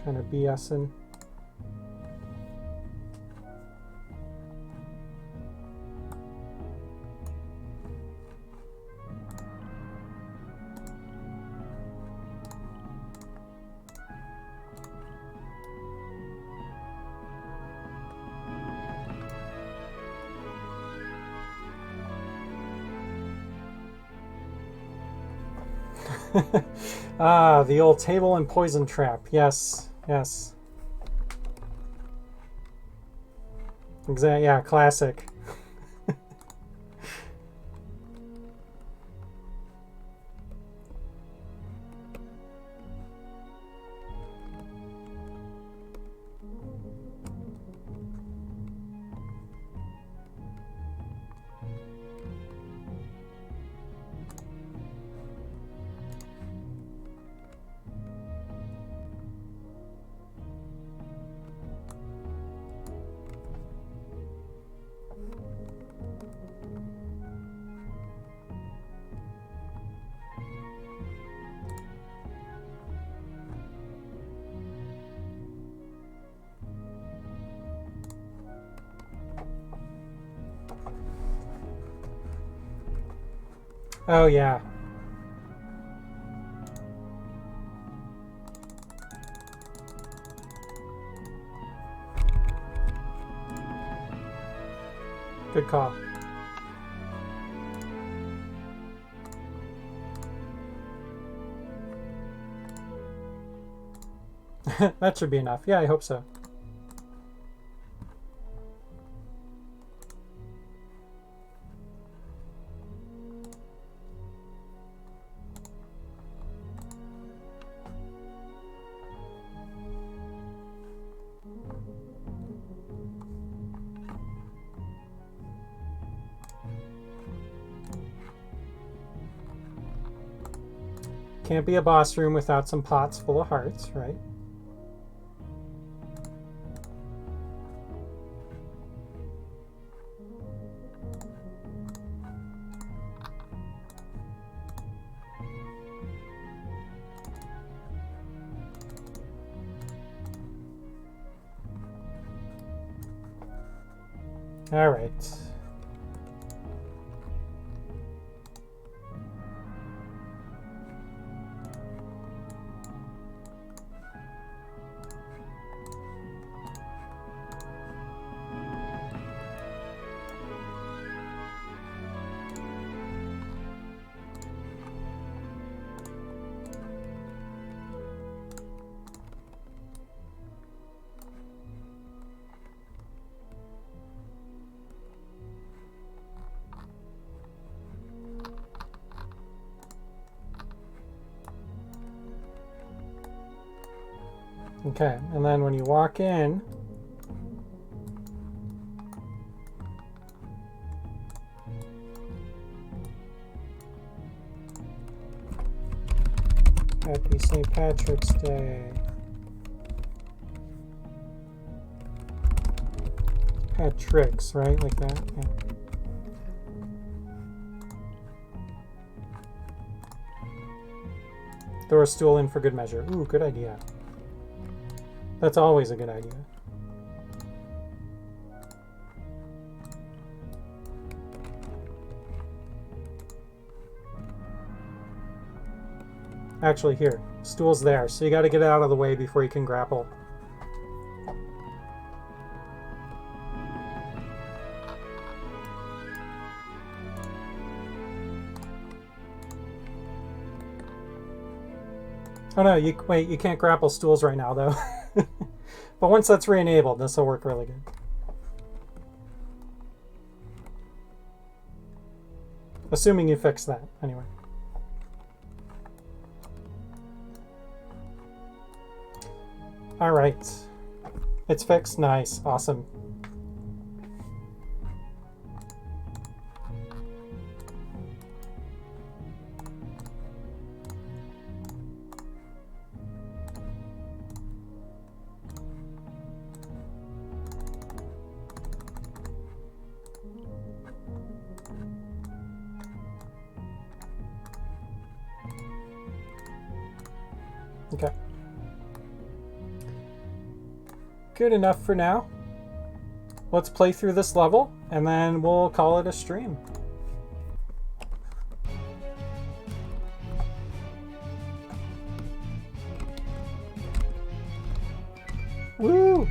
kind of BSing. Ah, the old table and poison trap. Yes, yes. Exactly. Yeah, classic. Oh, yeah. Good call. That should be enough. Yeah, I hope so. Can't be a boss room without some pots full of hearts, right? All right. Okay, and then when you walk in, Happy St. Patrick's Day. Patrick's, right? Like that? Yeah. Throw a stool in for good measure. Ooh, good idea. That's always a good idea. Actually, here. Stool's there, so you got to get it out of the way before you can grapple. Oh no, wait, you can't grapple stools right now, though. But once that's re-enabled, this will work really good. Assuming you fix that, anyway. All right. It's fixed. Nice. Awesome. Okay. Good enough for now. Let's play through this level, and then we'll call it a stream. Woo!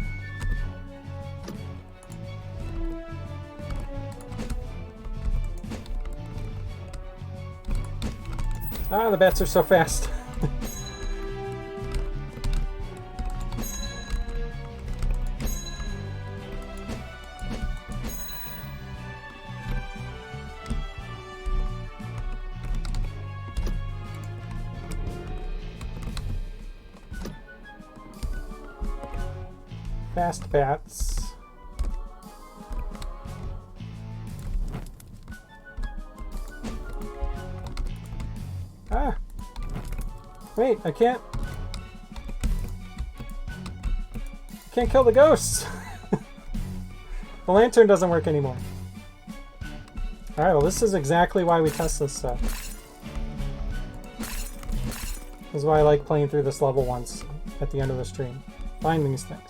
Ah, the bats are so fast. Fast bats. Ah! Wait, I can't kill the ghosts! The lantern doesn't work anymore. Alright, well this is exactly why we test this stuff. This is why I like playing through this level once at the end of the stream. Find these things.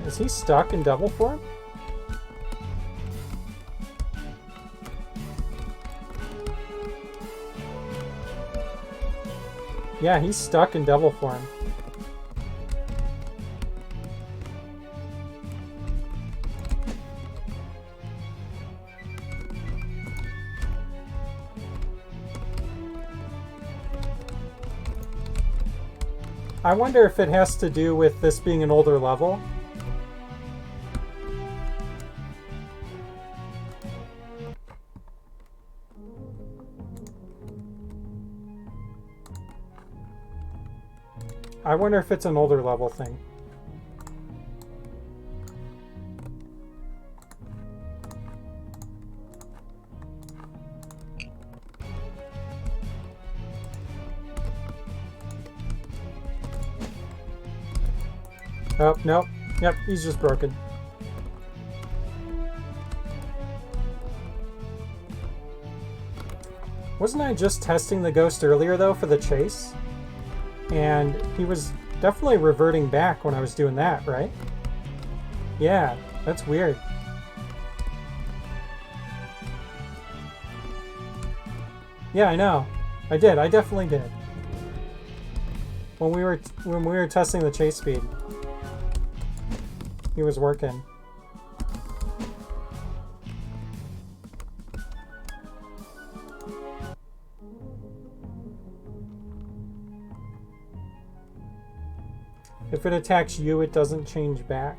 Is he stuck in devil form? Yeah, he's stuck in devil form. I wonder if it has to do with this being an older level. I wonder if it's an older level thing. Oh, nope. Yep, he's just broken. Wasn't I just testing the ghost earlier, though, for the chase? And he was definitely reverting back when I was doing that, right? Yeah, that's weird. Yeah, I know. I did. I definitely did. When we were testing the chase speed, he was working. If it attacks you, it doesn't change back.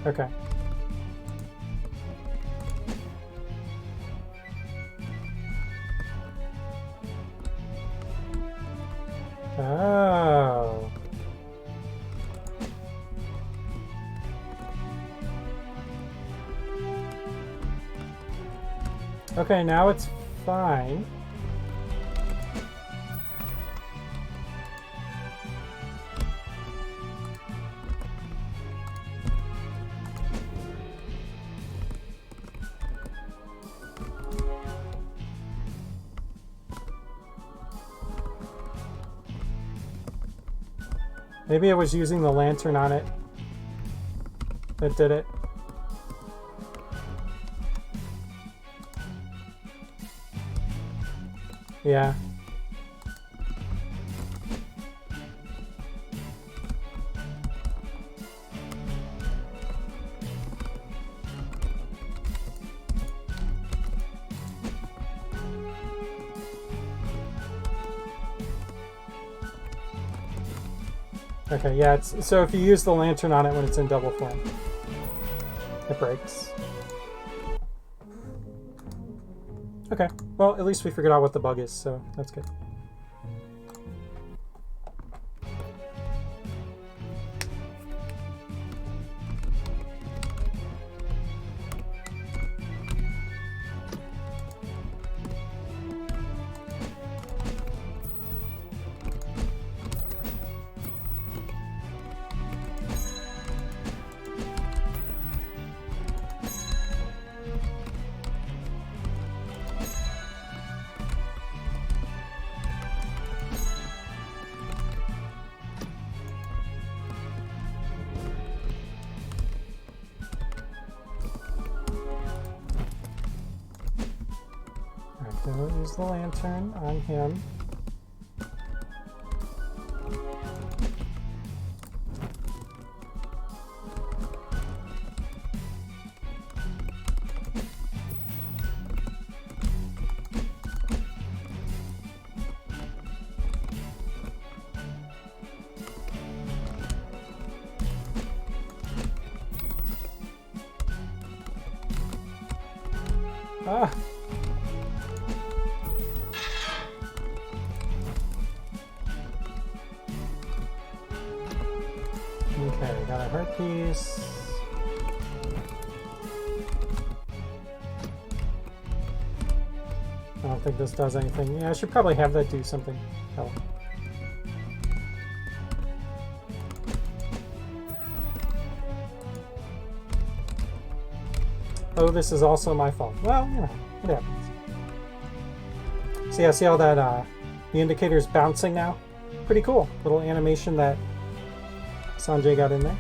Okay. Oh. Okay, now it's fine. Maybe I was using the lantern on it that did it. Yeah. Okay, yeah, so if you use the lantern on it when it's in double flame, it breaks. Okay, well, at least we figured out what the bug is, so that's good. Don't use the lantern on him. Ah! Okay, got a heart piece. I don't think this does anything. Yeah, I should probably have that do something. Oh. Oh, this is also my fault. Well, you know, it happens. So yeah, see how that the indicator's bouncing now? Pretty cool. Little animation that Sanjay got in there.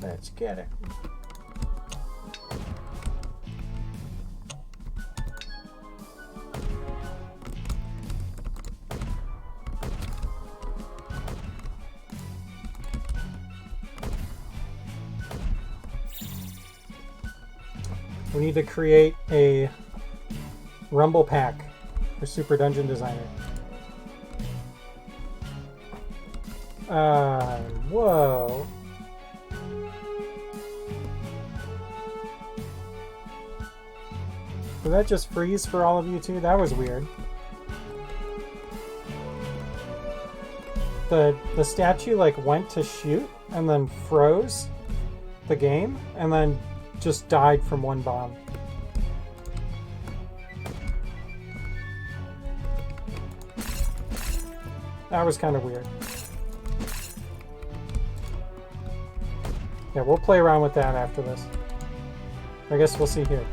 Let's get it. We need to create a Rumble pack for Super Dungeon Designer. Whoa. Did that just freeze for all of you too? That was weird. The statue like went to shoot and then froze the game and then just died from one bomb. That was kind of weird. Yeah, we'll play around with that after this. I guess we'll see here.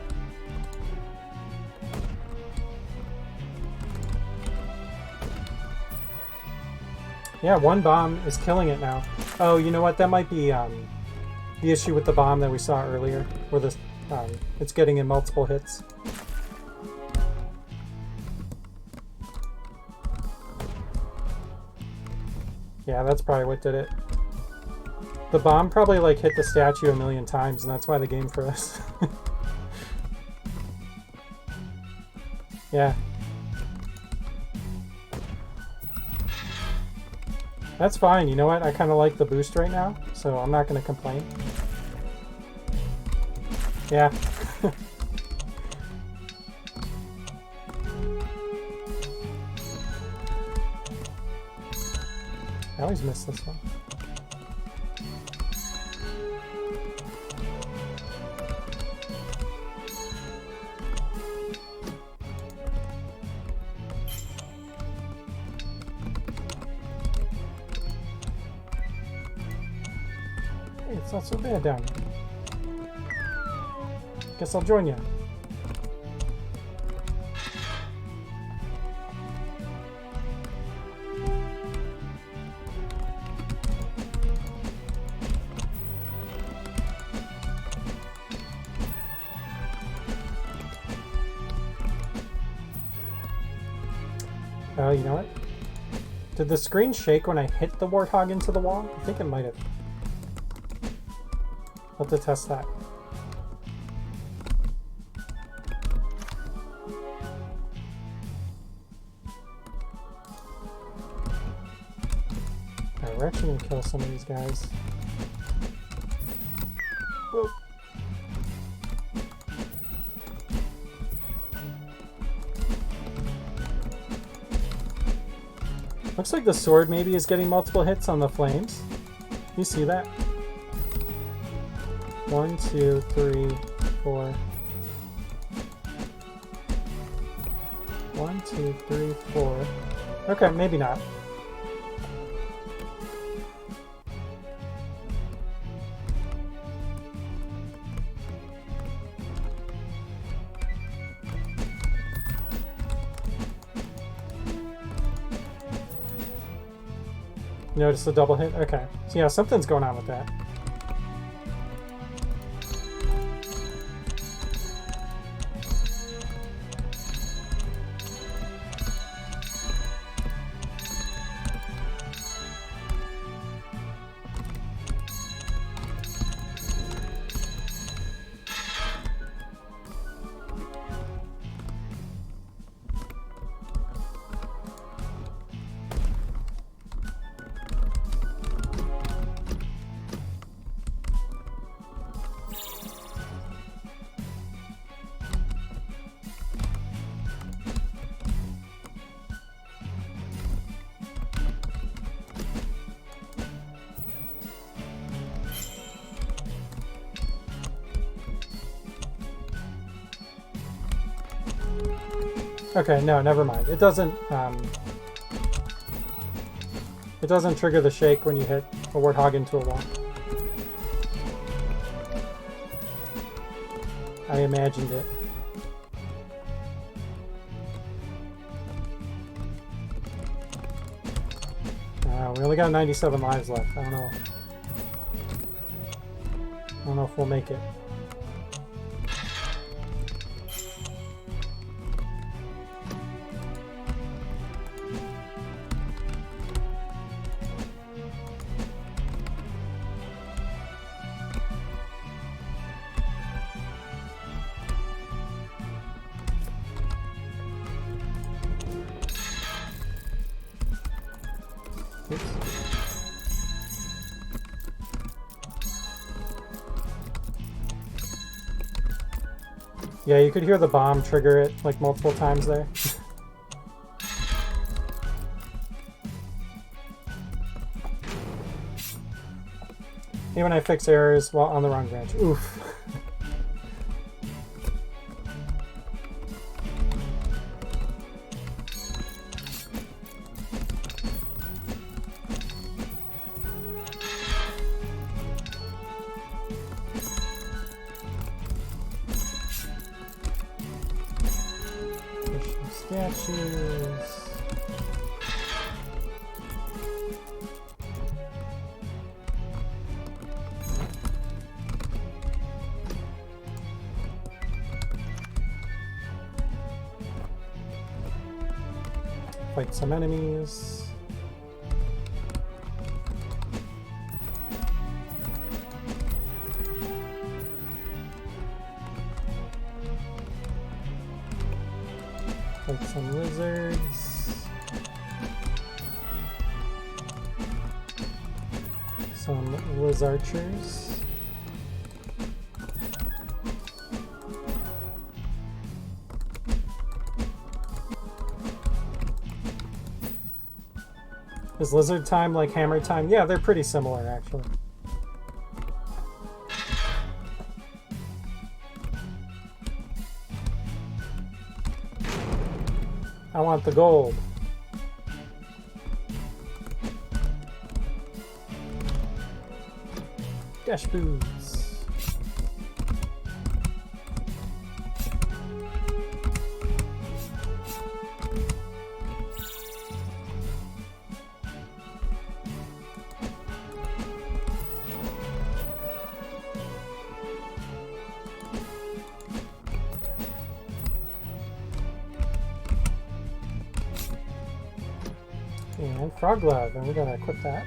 Yeah, one bomb is killing it now. Oh, you know what? That might be the issue with the bomb that we saw earlier, where this it's getting in multiple hits. Yeah, that's probably what did it. The bomb probably like hit the statue a million times, and that's why the game froze. Yeah. That's fine. You know what? I kind of like the boost right now, so I'm not going to complain. Yeah. I always miss this one. Hey, it's not so bad down here. Guess I'll join you. Oh, you know what? Did the screen shake when I hit the warthog into the wall? I think it might have. I'll have to test that. Alright, we're actually gonna kill some of these guys. Whoa. Looks like the sword maybe is getting multiple hits on the flames. You see that? 1, 2, 3, 4. 1, 2, 3, 4. Okay, maybe not. Notice the double hit? Okay. So yeah, something's going on with that. Okay, no, never mind. It doesn't trigger the shake when you hit a warthog into a wall. I imagined it. We only got 97 lives left. I don't know if we'll make it. Yeah, you could hear the bomb trigger it like multiple times there. Even I fix errors while on the wrong branch. Oof. Statues. Fight some enemies. Fight some lizards. Some lizarchers. Is lizard time like hammer time? Yeah, they're pretty similar, actually. I want the gold. Dash boots. And frog glove, and we gotta equip that.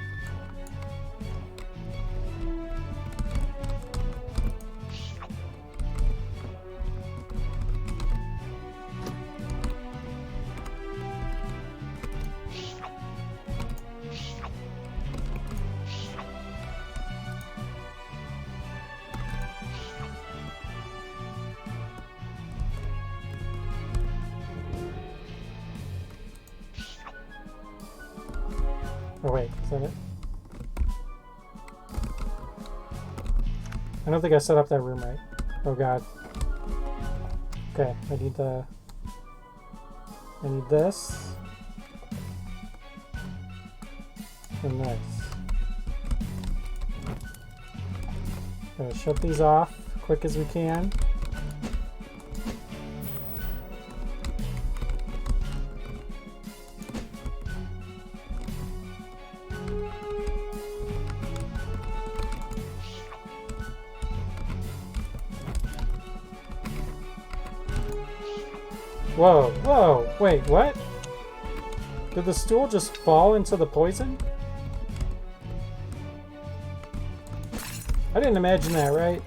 Oh wait, is that it? I don't think I set up that room right. Oh god. Okay, I need this. And this. Gotta shut these off quick as we can. Whoa, whoa, wait, what? Did the stool just fall into the poison? I didn't imagine that, right?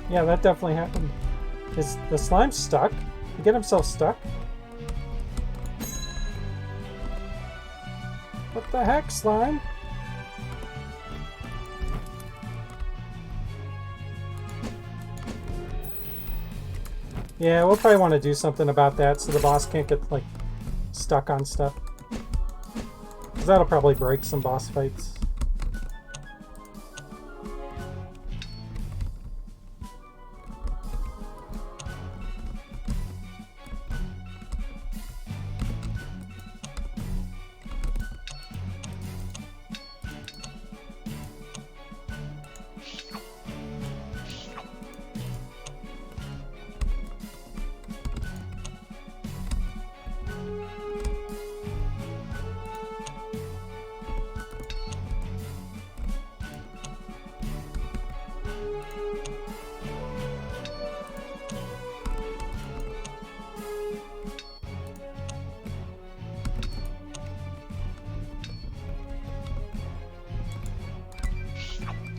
Yeah, that definitely happened. Is the slime stuck? Did he get himself stuck? What the heck, slime? Yeah, we'll probably want to do something about that so the boss can't get, like, stuck on stuff. Because that'll probably break some boss fights.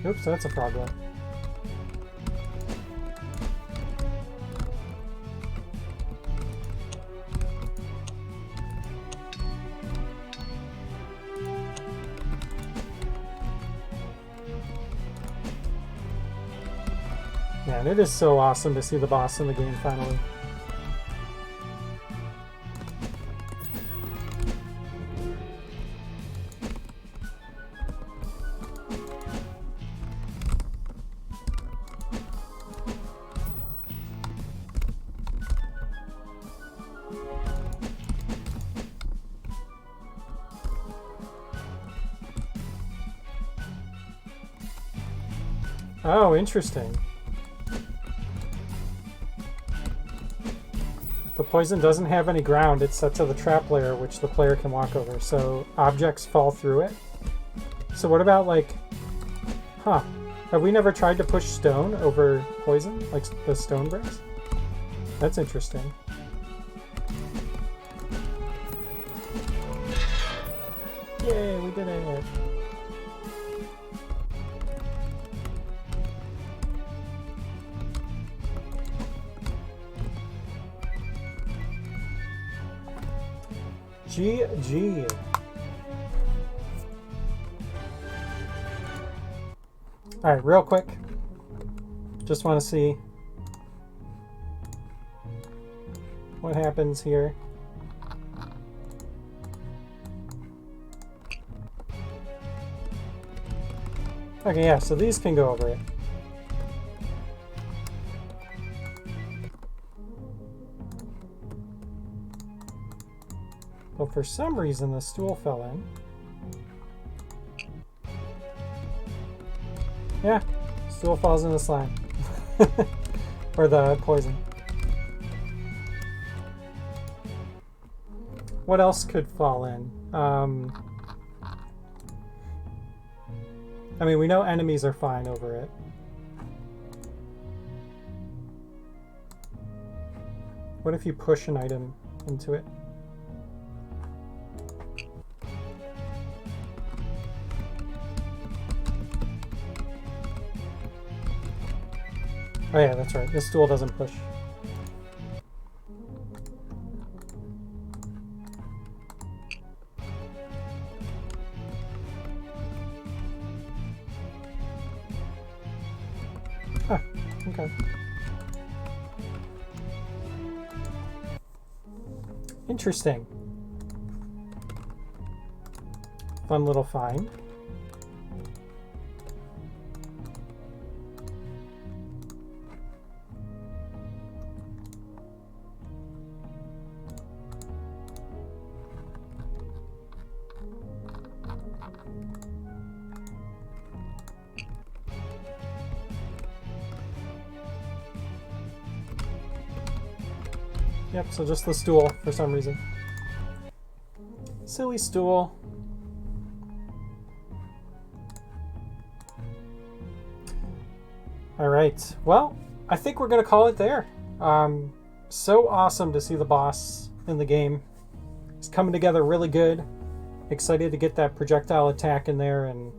Oops, that's a problem. Man, it is so awesome to see the boss in the game finally. Oh, interesting. The poison doesn't have any ground. It's set to the trap layer, which the player can walk over. So objects fall through it. So what about, like... Huh. Have we never tried to push stone over poison? Like the stone bricks? That's interesting. Yay, we did it. GG. Alright, real quick. Just want to see what happens here. Okay, yeah, so these can go over it. But for some reason, the stool fell in. Yeah, stool falls in the slime. Or the poison. What else could fall in? I mean, we know enemies are fine over it. What if you push an item into it? Oh yeah, that's right. This stool doesn't push. Huh, okay. Interesting. Fun little find. Yep, so just the stool for some reason. Silly stool. Alright, well, I think we're going to call it there. So awesome to see the boss in the game. It's coming together really good. Excited to get that projectile attack in there and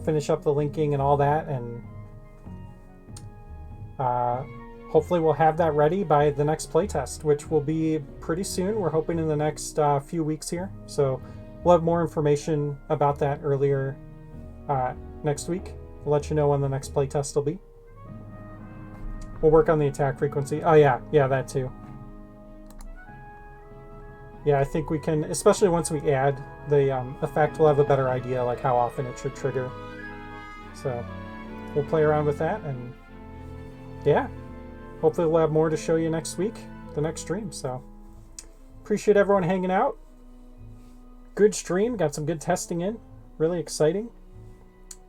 finish up the linking and all that. And hopefully we'll have that ready by the next playtest, which will be pretty soon. We're hoping in the next few weeks here. So we'll have more information about that earlier next week. We'll let you know when the next playtest will be. We'll work on the attack frequency. Oh yeah, that too. Yeah, I think we can, especially once we add the effect, we'll have a better idea like how often it should trigger. So we'll play around with that, and yeah, hopefully we'll have more to show you next week, the next stream. So appreciate everyone hanging out. Good stream, got some good testing in, really exciting.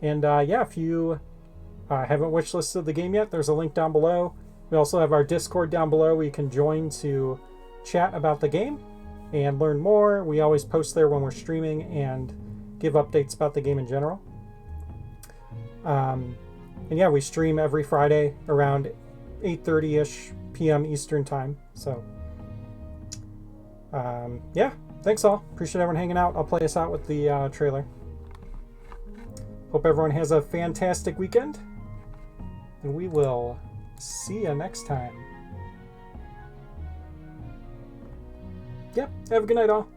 And yeah, if you haven't wishlisted the game yet, there's a link down below. We also have our Discord down below where you can join to chat about the game and learn more. We always post there when we're streaming and give updates about the game in general. And yeah, we stream every Friday around 8:30-ish p.m. Eastern time. So yeah, thanks all. Appreciate everyone hanging out. I'll play us out with the trailer. Hope everyone has a fantastic weekend, and we will see you next time. Yep, have a good night all.